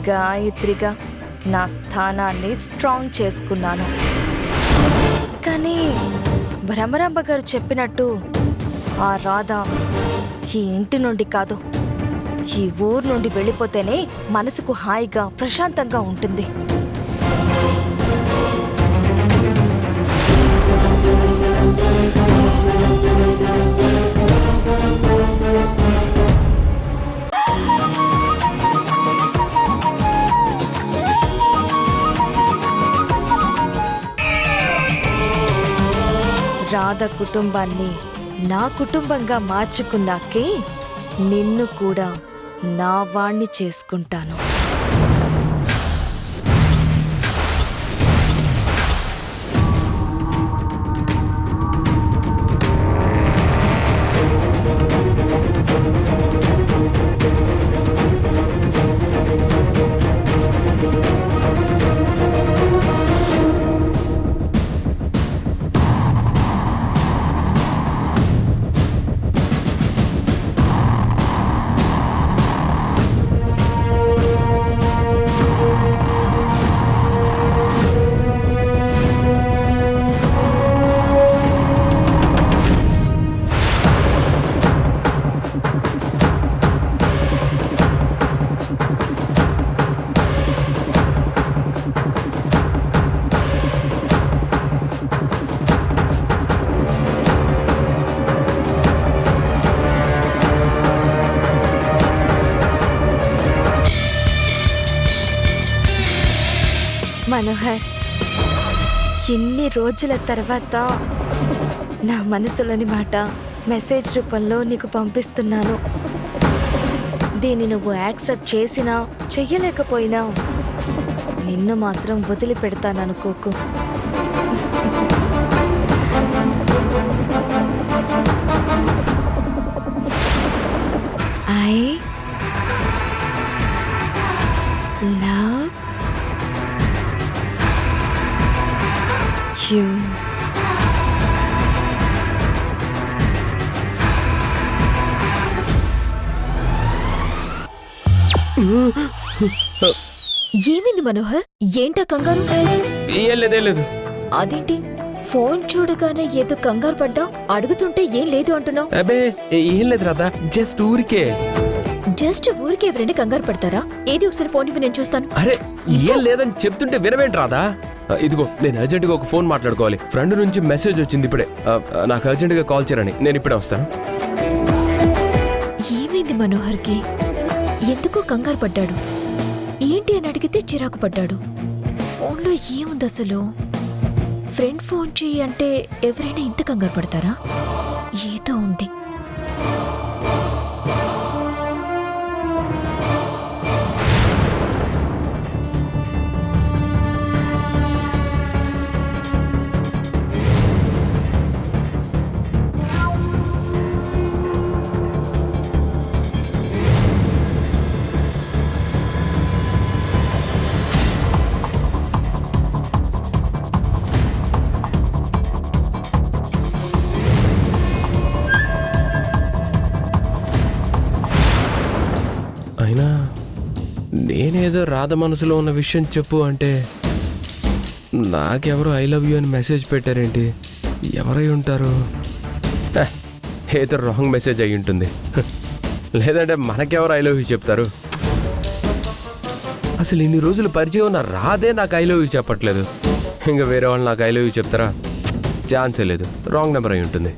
Speaker 2: గాయత్రిగా నా స్థానాన్ని స్ట్రాంగ్ చేసుకున్నాను. కానీ భ్రమరాంబ గారు చెప్పినట్టు ఆ రాధ ఈ ఇంటి నుండి కాదు, ఈ ఊరు నుండి వెళ్ళిపోతేనే మనసుకు హాయిగా ప్రశాంతంగా ఉంటుంది. రాధ కుటుంబాన్ని నా కుటుంబంగా మార్చుకున్నాకే నిన్ను కూడా నా వాణ్ణి చేసుకుంటాను. మనోహర్, ఇన్ని రోజుల తర్వాత నా మనసులోని మాట మెసేజ్ రూపంలో నీకు పంపిస్తున్నాను. దీన్ని నువ్వు యాక్సెప్ట్ చేసినా చెయ్యలేకపోయినా నిన్ను మాత్రం వదిలిపెడతాననుకోకు. I love you. ఏమైంది మనోహర్? ఏంటా కంగారు?
Speaker 4: ఏం లేదు.
Speaker 2: అదేంటి ఫోన్ చూడగానే ఏదో కంగారు పడ్డా, అడుగుతుంటే ఏం లేదు అంటున్నావు?
Speaker 4: అబే ఏం లేదు రాధా, జస్ట్ ఊరికే.
Speaker 2: జస్ట్ ఊరికే ఎవరైనా కంగారు పడతారా? ఏది ఒకసారి ఫోన్ ఇవ్వి, నేను చూస్తాను.
Speaker 4: అరే ఏం లేదని చెప్తుంటే వినవేంటి రాధా? ఇదిగో నేను అర్జెంటుగా ఒక ఫోన్ మాట్లాడుకోవాలి. ఫ్రెండ్ నుంచి మెసేజ్ వచ్చింది ఇప్పుడే. నాకు అర్జెంటుగా కాల్ చేయరని. నేను ఇప్పుడే వస్తాను.
Speaker 2: ఏమైంది మనోహర్కి? ఎందుకో కంగారు పడ్డాడు. ఏంటి అని అడిగితే చిరాకు పడ్డాడు. ఫోన్లో ఏముంది అసలు? ఫ్రెండ్ ఫోన్ చేయి అంటే ఎవరైనా ఇంత కంగారు పడతారా? ఏదో ఉంది.
Speaker 4: అయినా నేనేదో రాధ మనసులో ఉన్న విషయం చెప్పు అంటే నాకెవరో ఐ లవ్ యూ అని మెసేజ్ పెట్టారేంటి? ఎవరై ఉంటారు? ఏదో రాంగ్ మెసేజ్ అయి ఉంటుంది. లేదంటే మనకెవరు ఐ లవ్ యూ చెప్తారు? అసలు ఇన్ని రోజులు పరిచయం ఉన్న రాధే నాకు ఐ లవ్ యూ చెప్పట్లేదు. ఇంకా వేరే వాళ్ళు నాకు ఐ లవ్ యూ చెప్తారా? ఛాన్సే లేదు. రాంగ్ నెంబర్ అయి ఉంటుంది.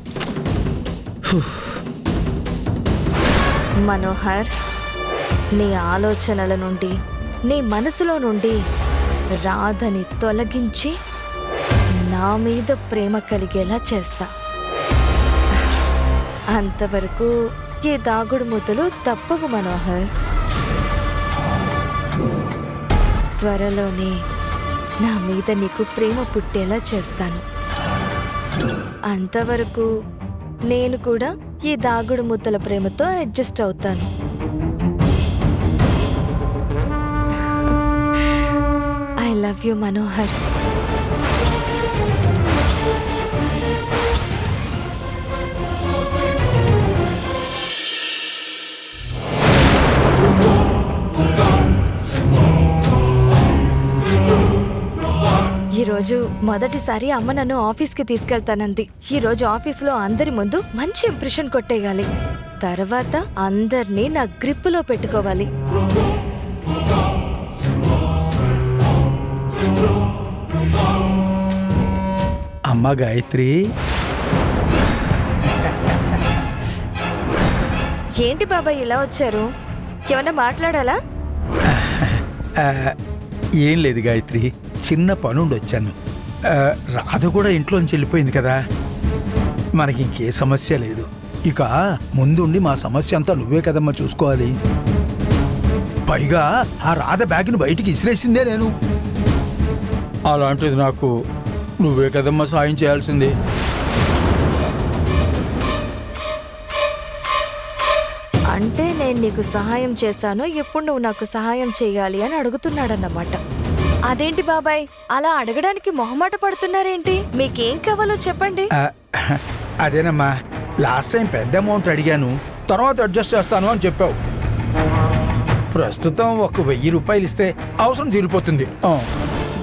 Speaker 2: మనోహర్, నీ ఆలోచనల నుండి, నీ మనసులో నుండి రాధని తొలగించి నా మీద ప్రేమ కలిగేలా చేస్తా. అంతవరకు ఈ దాగుడు మూతలు తప్పవు మనోహర్. త్వరలోనే నా మీద నీకు ప్రేమ పుట్టేలా చేస్తాను. అంతవరకు నేను కూడా ఈ దాగుడు మూతల ప్రేమతో అడ్జస్ట్ అవుతాను. యూ మనోహర్. ఈరోజు మొదటిసారి అమ్మ నన్ను ఆఫీస్కి తీసుకెళ్తానంది. ఈరోజు ఆఫీసులో అందరి ముందు మంచి ఇంప్రెషన్ కొట్టేయాలి. తర్వాత అందర్నీ నా గ్రిప్పులో పెట్టుకోవాలి.
Speaker 11: అమ్మ గాయత్రి,
Speaker 2: ఏంటి బాబాయ్ ఇలా వచ్చారు? ఏమన్నా మాట్లాడాలా?
Speaker 11: ఏం లేదు గాయత్రి, చిన్న పనుండి వచ్చాను. రాధ కూడా ఇంట్లోంచి వెళ్ళిపోయింది కదా, మనకి ఇంకే సమస్య లేదు. ఇక ముందుండి మా సమస్య అంతా నువ్వే కదమ్మా చూసుకోవాలి. పైగా ఆ రాధ బ్యాగ్ని బయటికి ఇసిరేసిందే నేను. అలాంటిది నాకు నువ్వే కదమ్మా సాయం చేయాల్సింది.
Speaker 2: అంటే నేను నీకు సహాయం చేశాను, ఇప్పుడు నువ్వు నాకు సహాయం చేయాలి అని అడుగుతున్నాడన్నమాట. అదేంటి బాబాయ్ అలా అడగడానికి మొహమాట పడుతున్నారేంటి? మీకేం కావాలో చెప్పండి.
Speaker 11: అదేనమ్మా, లాస్ట్ టైం పెద్ద అమౌంట్ అడిగాను, తర్వాత అడ్జస్ట్ చేస్తాను అని చెప్పావు. ప్రస్తుతం ఒక 1000 రూపాయలు ఇస్తే అవసరం తీరిపోతుంది.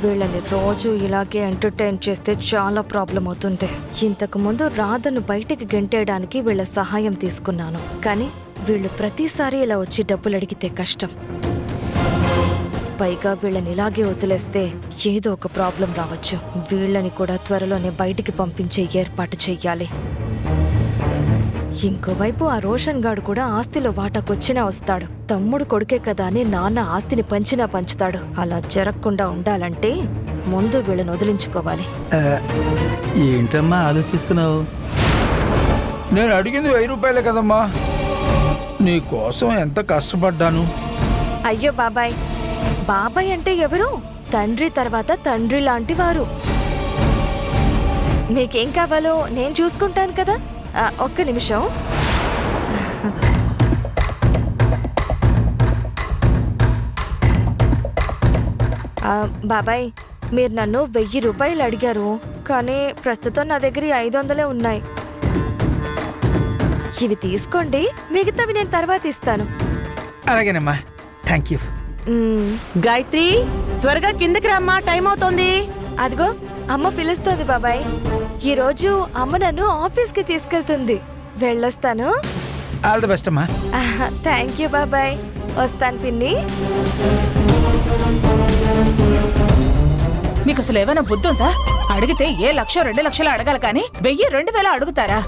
Speaker 2: వీళ్ళని రోజు ఇలాగే ఎంటర్టైన్ చేస్తే చాలా ప్రాబ్లం అవుతుంది. ఇంతకు ముందు రాధను బయటికి గెంటేయడానికి వీళ్ళ సహాయం తీసుకున్నాను, కానీ వీళ్ళు ప్రతిసారి ఇలా వచ్చి డబ్బులు అడిగితే కష్టం. పైగా వీళ్ళని ఇలాగే వదిలేస్తే ఏదో ఒక ప్రాబ్లం రావచ్చు. వీళ్ళని కూడా త్వరలోనే బయటికి పంపించే ఏర్పాటు చెయ్యాలి. ఇంకోవైపు ఆ రోషన్ గాడు కూడా ఆస్తిలో వాటాకొచ్చినా వస్తాడు. తమ్ముడు కొడుకే కదా అని నాన్న ఆస్తిని పంచినా పంచుతాడు. అలా జరగకుండా ఉండాలంటే ముందు వీళ్ళని వదిలించుకోవాలి.
Speaker 11: ఏంటమ్మా ఆలోచిస్తున్నావు? నేను అడిగింది 1000 రూపాయలే కదమ్మా, నీ కోసం ఎంత కష్టపడ్డాను.
Speaker 2: అయ్యో బాబాయ్, బాబాయ్ అంటే ఎవరు? తండ్రి తర్వాత తండ్రి లాంటి వారు. మీకేం కావాలో నేను చూసుకుంటాను కదా. ఒక్క నిమిషం. బాబాయ్, మీరు నన్ను 1000 రూపాయలు అడిగారు, కానీ ప్రస్తుతం నా దగ్గర 500 ఉన్నాయి. ఇవి తీసుకోండి, మిగతావి నేను తర్వాత ఇస్తాను.
Speaker 11: అలాగేనమ్మా, థ్యాంక్ యూ.
Speaker 3: గాయత్రి, త్వరగా కిందకి రమ్మా, టైం అవుతోంది.
Speaker 2: అదిగో అమ్మ పిలుస్తోంది బాబాయ్. ఈ రోజు అమ్మ నన్ను ఆఫీస్కి తీసుకెళ్తుంది. వెళ్ళొస్తాను.
Speaker 11: ఆల్ ది బెస్ట్ అమ్మా.
Speaker 2: థ్యాంక్ యూ బాబాయ్. వస్తాను పిన్ని.
Speaker 3: మీకు అసలు ఏమైనా బుద్ధి ఉందా? అడిగితే 1,00,000 2 లక్షలు అడగాలి కానీ 1000 2000 అడుగుతారా?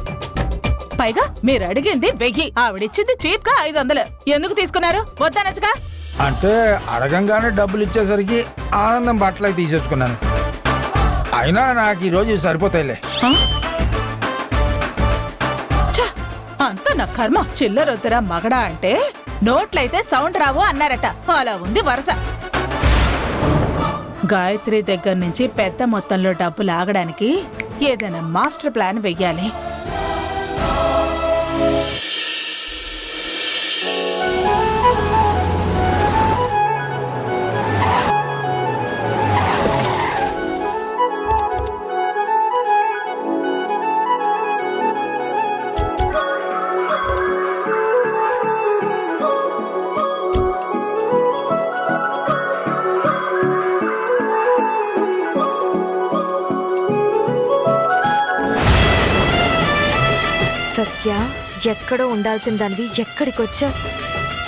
Speaker 3: పైగా మీరు అడిగింది 1000, ఆవిడిచ్చింది చీప్ గా 500. ఎందుకు తీసుకున్నారు? వద్దనచ్చుగా.
Speaker 11: అంటే అడగంగానే డబ్బులు ఇచ్చేసరికి ఆనందం బట్టలకి తీసేసుకున్నాను. అయినా నాకు ఈరోజు సరిపోతాయిలే.
Speaker 3: అంత నా కర్మ. చిల్లరొద్దరా మగడా అంటే నోట్లయితే సౌండ్ రావు అన్నారట. అలా ఉంది వరుస. గాయత్రి దగ్గర నుంచి పెద్ద మొత్తంలో డబ్బు లాగడానికి ఏదైనా మాస్టర్ ప్లాన్ వెయ్యాలి.
Speaker 2: సత్య, ఎక్కడో ఉండాల్సిన దానివి ఎక్కడికొచ్చా?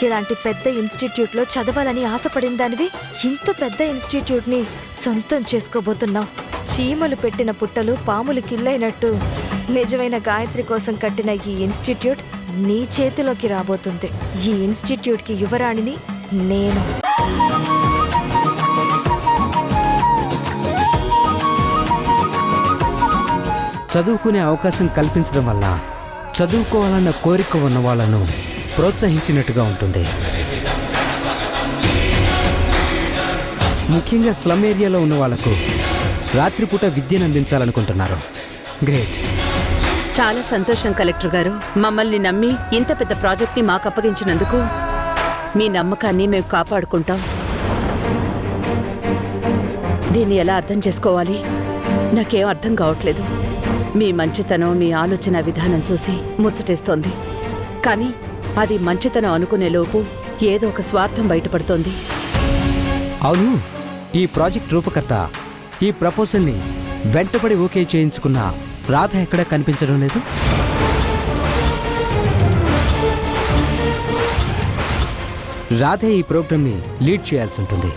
Speaker 2: ఇలాంటి పెద్ద ఇన్స్టిట్యూట్లో చదవాలని ఆశపడిన దానివి ఇంత పెద్ద ఇన్స్టిట్యూట్ని సొంతం చేసుకోబోతున్నావు. చీమలు పెట్టిన పుట్టలు పాములు కిల్లైనట్టు నిజమైన గాయత్రి కోసం కట్టిన ఈ ఇన్స్టిట్యూట్ నీ చేతిలోకి రాబోతుంది. ఈ ఇన్స్టిట్యూట్కి యువరాణిని నేను.
Speaker 12: చదువుకునే అవకాశం కల్పించడం వల్ల చదువుకోవాలన్న కోరిక ఉన్న వాళ్ళను ప్రోత్సహించినట్టుగా ఉంటుంది. ముఖ్యంగా స్లమ్ ఏరియాలో ఉన్న వాళ్లకు రాత్రిపూట విద్యను అందించాలనుకుంటున్నారు. గ్రేట్.
Speaker 10: చాలా సంతోషం కలెక్టర్ గారు. మమ్మల్ని నమ్మి ఇంత పెద్ద ప్రాజెక్ట్ని మాకు అప్పగించినందుకు మీ నమ్మకాన్ని మేము కాపాడుకుంటాం.
Speaker 3: దీన్ని ఎలా అర్థం చేసుకోవాలి నాకేం అర్థం కావట్లేదు. మీ మంచితనం, మీ ఆలోచన విధానం చూసి ముచ్చటేస్తోంది. కానీ అది మంచితనం అనుకునే లోపు ఏదో ఒక స్వార్థం బయటపడుతోంది.
Speaker 12: అవును, ఈ ప్రాజెక్ట్ రూపకర్త ఈ ప్రపోజల్ని వెంటబడి ఓకే చేయించుకున్న రాధ ఎక్కడా కనిపించడం లేదు. రాధే ఈ ప్రోగ్రామ్ని లీడ్ చేయాల్సి ఉంటుంది.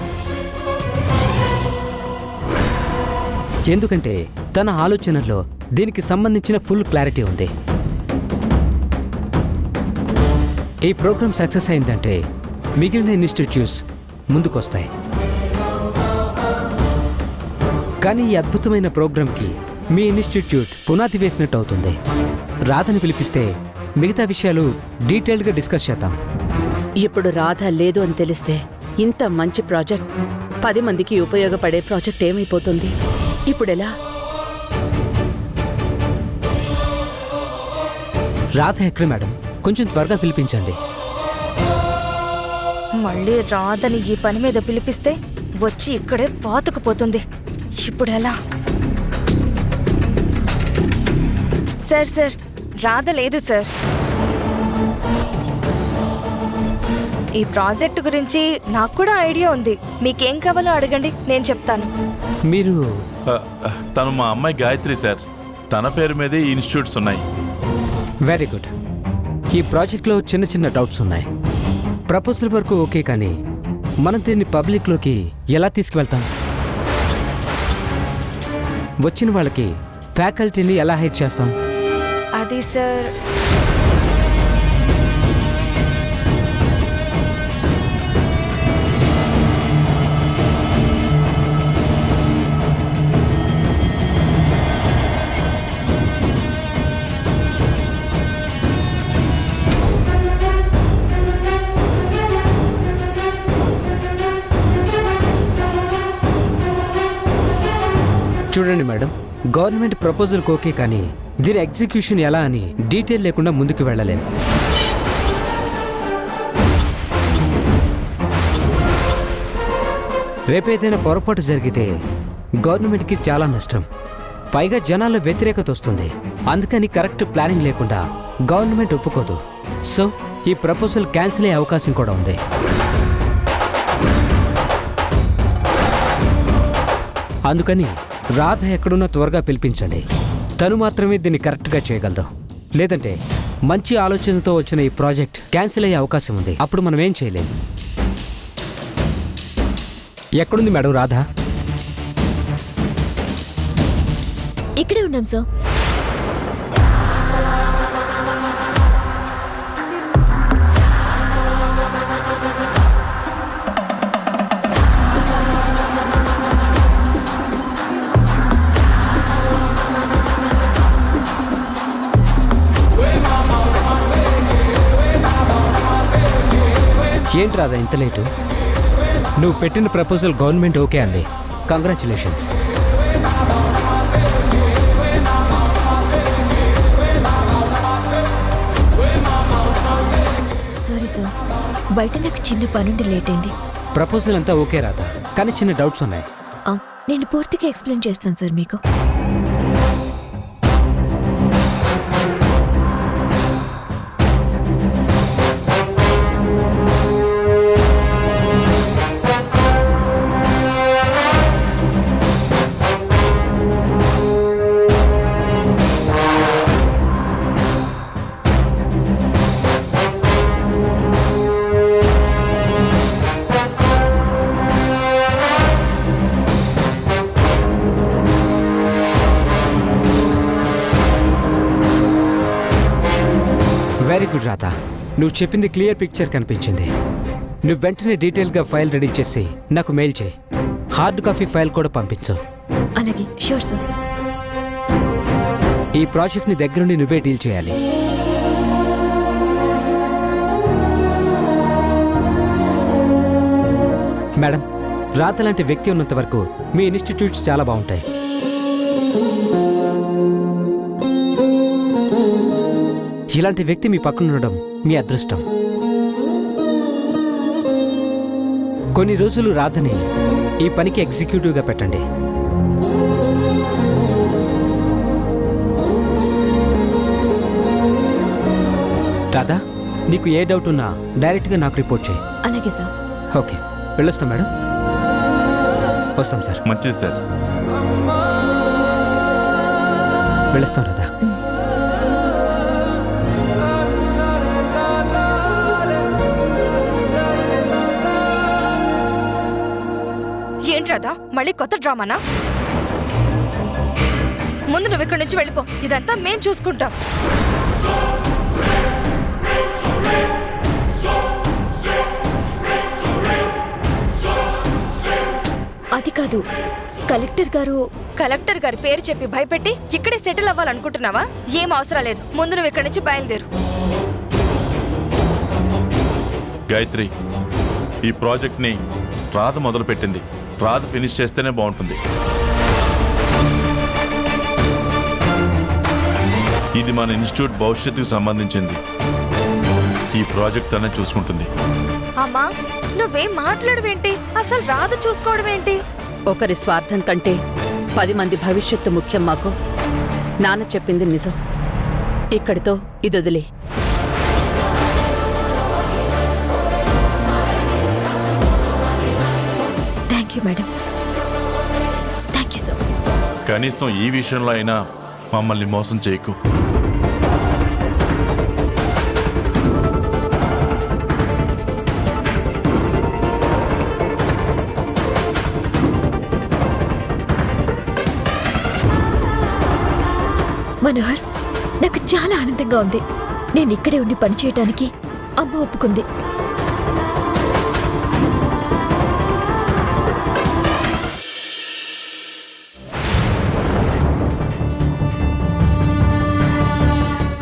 Speaker 12: ఎందుకంటే తన ఆలోచనల్లో దీనికి సంబంధించిన ఫుల్ క్లారిటీ ఉంది. ఈ ప్రోగ్రామ్ సక్సెస్ అయిందంటే మిగిలిన ఇన్స్టిట్యూట్స్ ముందుకొస్తాయి. కానీ ఈ అద్భుతమైన ప్రోగ్రామ్కి మీ ఇన్స్టిట్యూట్ పునాది వేసినట్టు అవుతుంది. రాధని పిలిపిస్తే మిగతా విషయాలు డీటెయిల్డ్గా డిస్కస్ చేద్దాం.
Speaker 3: ఇప్పుడు రాధ లేదు అని తెలిస్తే ఇంత మంచి ప్రాజెక్ట్, 10 మందికి ఉపయోగపడే ప్రాజెక్ట్ ఏమైపోతుంది? ఇప్పుడెలా?
Speaker 12: రాధ ఎక్కడ మేడం? కొంచెం త్వరగా పిలిపించండి.
Speaker 2: మళ్ళీ రాదని ఈ పని మీద పిలిపిస్తే వచ్చి ఇక్కడే పాతుకుపోతుంది. ఇప్పుడు ఎలా? సార్ రాధ లేదు సార్. ఈ ప్రాజెక్ట్ గురించి నాకు కూడా ఐడియా ఉంది. మీకేం కావాలో అడగండి, నేను చెప్తాను.
Speaker 12: మీరు
Speaker 9: తను మా అమ్మాయి గాయత్రి సార్. తన పేరు మీదే ఈ ఇన్స్టిట్యూట్స్ ఉన్నాయి.
Speaker 12: Very good. ఈ ప్రాజెక్ట్లో చిన్న చిన్న డౌట్స్ ఉన్నాయి. ప్రపోజల్ వరకు ఓకే, కానీ మనం దీన్ని పబ్లిక్లోకి ఎలా తీసుకువెళ్తాం? వచ్చిన వాళ్ళకి ఫ్యాకల్టీని ఎలా హైర్ చేస్తాం?
Speaker 2: అది సార్,
Speaker 12: చూడండి మేడం, గవర్నమెంట్ ప్రపోజల్కి ఓకే, కానీ దీని ఎగ్జిక్యూషన్ ఎలా అని డీటెయిల్ లేకుండా ముందుకు వెళ్ళలేము. రేపేదైనా పొరపాటు జరిగితే గవర్నమెంట్కి చాలా నష్టం. పైగా జనాల వ్యతిరేకత వస్తుంది. అందుకని కరెక్ట్ ప్లానింగ్ లేకుండా గవర్నమెంట్ ఒప్పుకోదు. సో ఈ ప్రపోజల్ క్యాన్సిల్ అయ్యే అవకాశం కూడా ఉంది. అందుకని రాధ ఎక్కడున్నా త్వరగా పిలిపించండి. తను మాత్రమే దీన్ని కరెక్ట్గా చేయగలదు. లేదంటే మంచి ఆలోచనతో వచ్చిన ఈ ప్రాజెక్ట్ క్యాన్సిల్ అయ్యే అవకాశం ఉంది. అప్పుడు మనం ఏం చేయలేము. ఎక్కడుంది మేడం రాధ?
Speaker 2: ఇక్కడే ఉన్నాం సార్.
Speaker 12: ఏంటి రాధా ఇంత లేటు? నువ్వు పెట్టిన ప్రపోజల్ గవర్నమెంట్ ఓకే అంది. కంగ్రాచులేషన్స్.
Speaker 2: సారీ సార్, బయట నాకు చిన్న పనుండి లేట్ అయింది.
Speaker 12: ప్రపోజల్ అంతా ఓకే రాధా, కానీ చిన్న డౌట్స్ ఉన్నాయి.
Speaker 2: నేను పూర్తిగా ఎక్స్ప్లెయిన్ చేస్తాను సార్ మీకు.
Speaker 12: వెరీ గుడ్ రాధా, నువ్వు చెప్పింది క్లియర్ పిక్చర్ కనిపించింది. నువ్వు వెంటనే డీటెయిల్గా ఫైల్ రెడీ చేసి నాకు మెయిల్ చేయి. హార్డ్ కాపీ ఫైల్ కూడా పంపించు.
Speaker 2: అలాగే, షూర్ సార్.
Speaker 12: ఈ ప్రాజెక్ట్ని దగ్గరుండి నువ్వే డీల్ చేయాలి. మేడం, రాధ లాంటి వ్యక్తి ఉన్నంత వరకు మీ ఇన్స్టిట్యూట్స్ చాలా బాగుంటాయి. ఇలాంటి వ్యక్తి మీ పక్కన ఉండడం మీ అదృష్టం. కొన్ని రోజులు రాధని ఈ పనికి ఎగ్జిక్యూటివ్గా పెట్టండి. రాధా, నీకు ఏ డౌట్ ఉన్నా డైరెక్ట్గా నాకు రిపోర్ట్ చేయి.
Speaker 2: అలాగే సార్.
Speaker 12: ఓకే, వెళ్ళొస్తాం మేడం. వస్తాం సార్.
Speaker 9: మంచిది సార్.
Speaker 12: వెళ్ళొస్తాం రాధా.
Speaker 2: ఏంట్రాదా మళ్ళీ కొత్త డ్రామానా? ముందు నువ్వు ఇక్కడి నుంచి వెళ్ళిపో, ఇదంతా మేం చూసుకుంటాం. అది కాదు, కలెక్టర్ గారి పేరు చెప్పి భయపెట్టి ఇక్కడే సెటిల్ అవ్వాలనుకుంటున్నావా? ఏం అవసరం లేదు, ముందు నువ్వు ఇక్కడి నుంచి బయలుదేరు.
Speaker 9: గాయత్రి, ఈ ప్రాజెక్ట్ని రాధ మొదలుపెట్టింది. రాధ ఫినిష్ చేస్తేనే బాగుంటుంది. ఇది మన ఇన్స్టిట్యూట్ భవిష్యత్తుకు సంబంధించింది. ఈ ప్రాజెక్ట్ తనే చూసుకుంటుంది.
Speaker 2: అమ్మా, నువ్వేం మాట్లాడవేంటి? అసలు రాధ చూసుకోవడం ఏంటి?
Speaker 3: ఒకరి స్వార్థం కంటే 10 మంది భవిష్యత్తు ముఖ్యం మాకు. నాన్న చెప్పింది నిజం. ఇక్కడితో ఇదొదిలే.
Speaker 2: Thank you madam, thank you so.
Speaker 9: కనీసం ఈ విషయంలో అయినా మమ్మల్ని మోసం చేయకు.
Speaker 2: మనోహర్, నాకు చాలా ఆనందంగా ఉంది. నేను ఇక్కడే ఉండి పనిచేయటానికి అమ్మ ఒప్పుకుంది.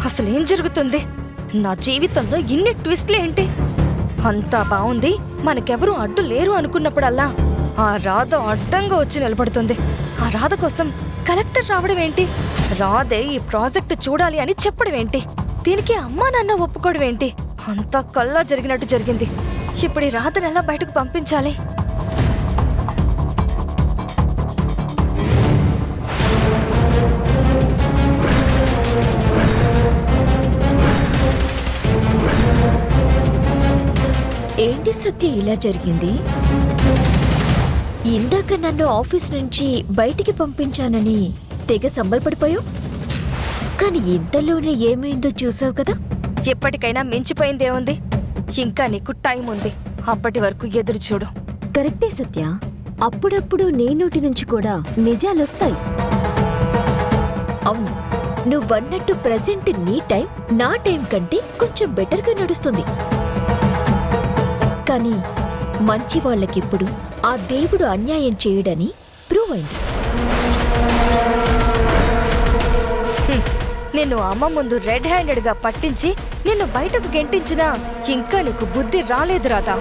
Speaker 2: అసలేం జరుగుతుంది? నా జీవితంలో ఇన్ని ట్విస్ట్లు ఏంటి? అంతా బాగుంది, మనకెవరూ అడ్డు లేరు అనుకున్నప్పుడల్లా ఆ రాధ అడ్డంగా వచ్చి నిలబడుతుంది. ఆ రాధ కోసం కలెక్టర్ రావడం ఏంటి? రాధే ఈ ప్రాజెక్ట్ చూడాలి అని చెప్పడం ఏంటి? దీనికి అమ్మా నాన్న ఒప్పుకోవడం ఏంటి? అంతా కల్లా జరిగినట్టు జరిగింది. ఇప్పుడు ఈ రాధను ఎలా బయటకు పంపించాలి? ఏంటి సత్య ఇలా జరిగింది? ఇందాక నన్ను ఆఫీస్ నుంచి బయటికి పంపించానని తెగ సంబరపడిపోయావు, కానీ ఇంతలోనే ఏమైందో చూసావు కదా. ఎప్పటికైనా మించిపోయిందేముంది? ఇంకా నీకు టైం ఉంది, అప్పటి వరకు ఎదురు చూడు. కరెక్టే సత్య, అప్పుడప్పుడు నీ నోటి నుంచి కూడా నిజాలొస్తాయి. అవును, నువ్వన్నట్టు ప్రెజెంట్ నీ టైం నా టైం కంటే కొంచెం బెటర్గా నడుస్తుంది. కానీ మంచి వాళ్ళకిప్పుడు ఆ దేవుడు అన్యాయం చేయడని ప్రూవ్ అయింది. నిన్ను అమ్మ ముందు రెడ్ హ్యాండెడ్ గా పట్టించి నిన్ను బయటకు గెంటించినా ఇంకా నీకు బుద్ధి రాలేదు రాధా.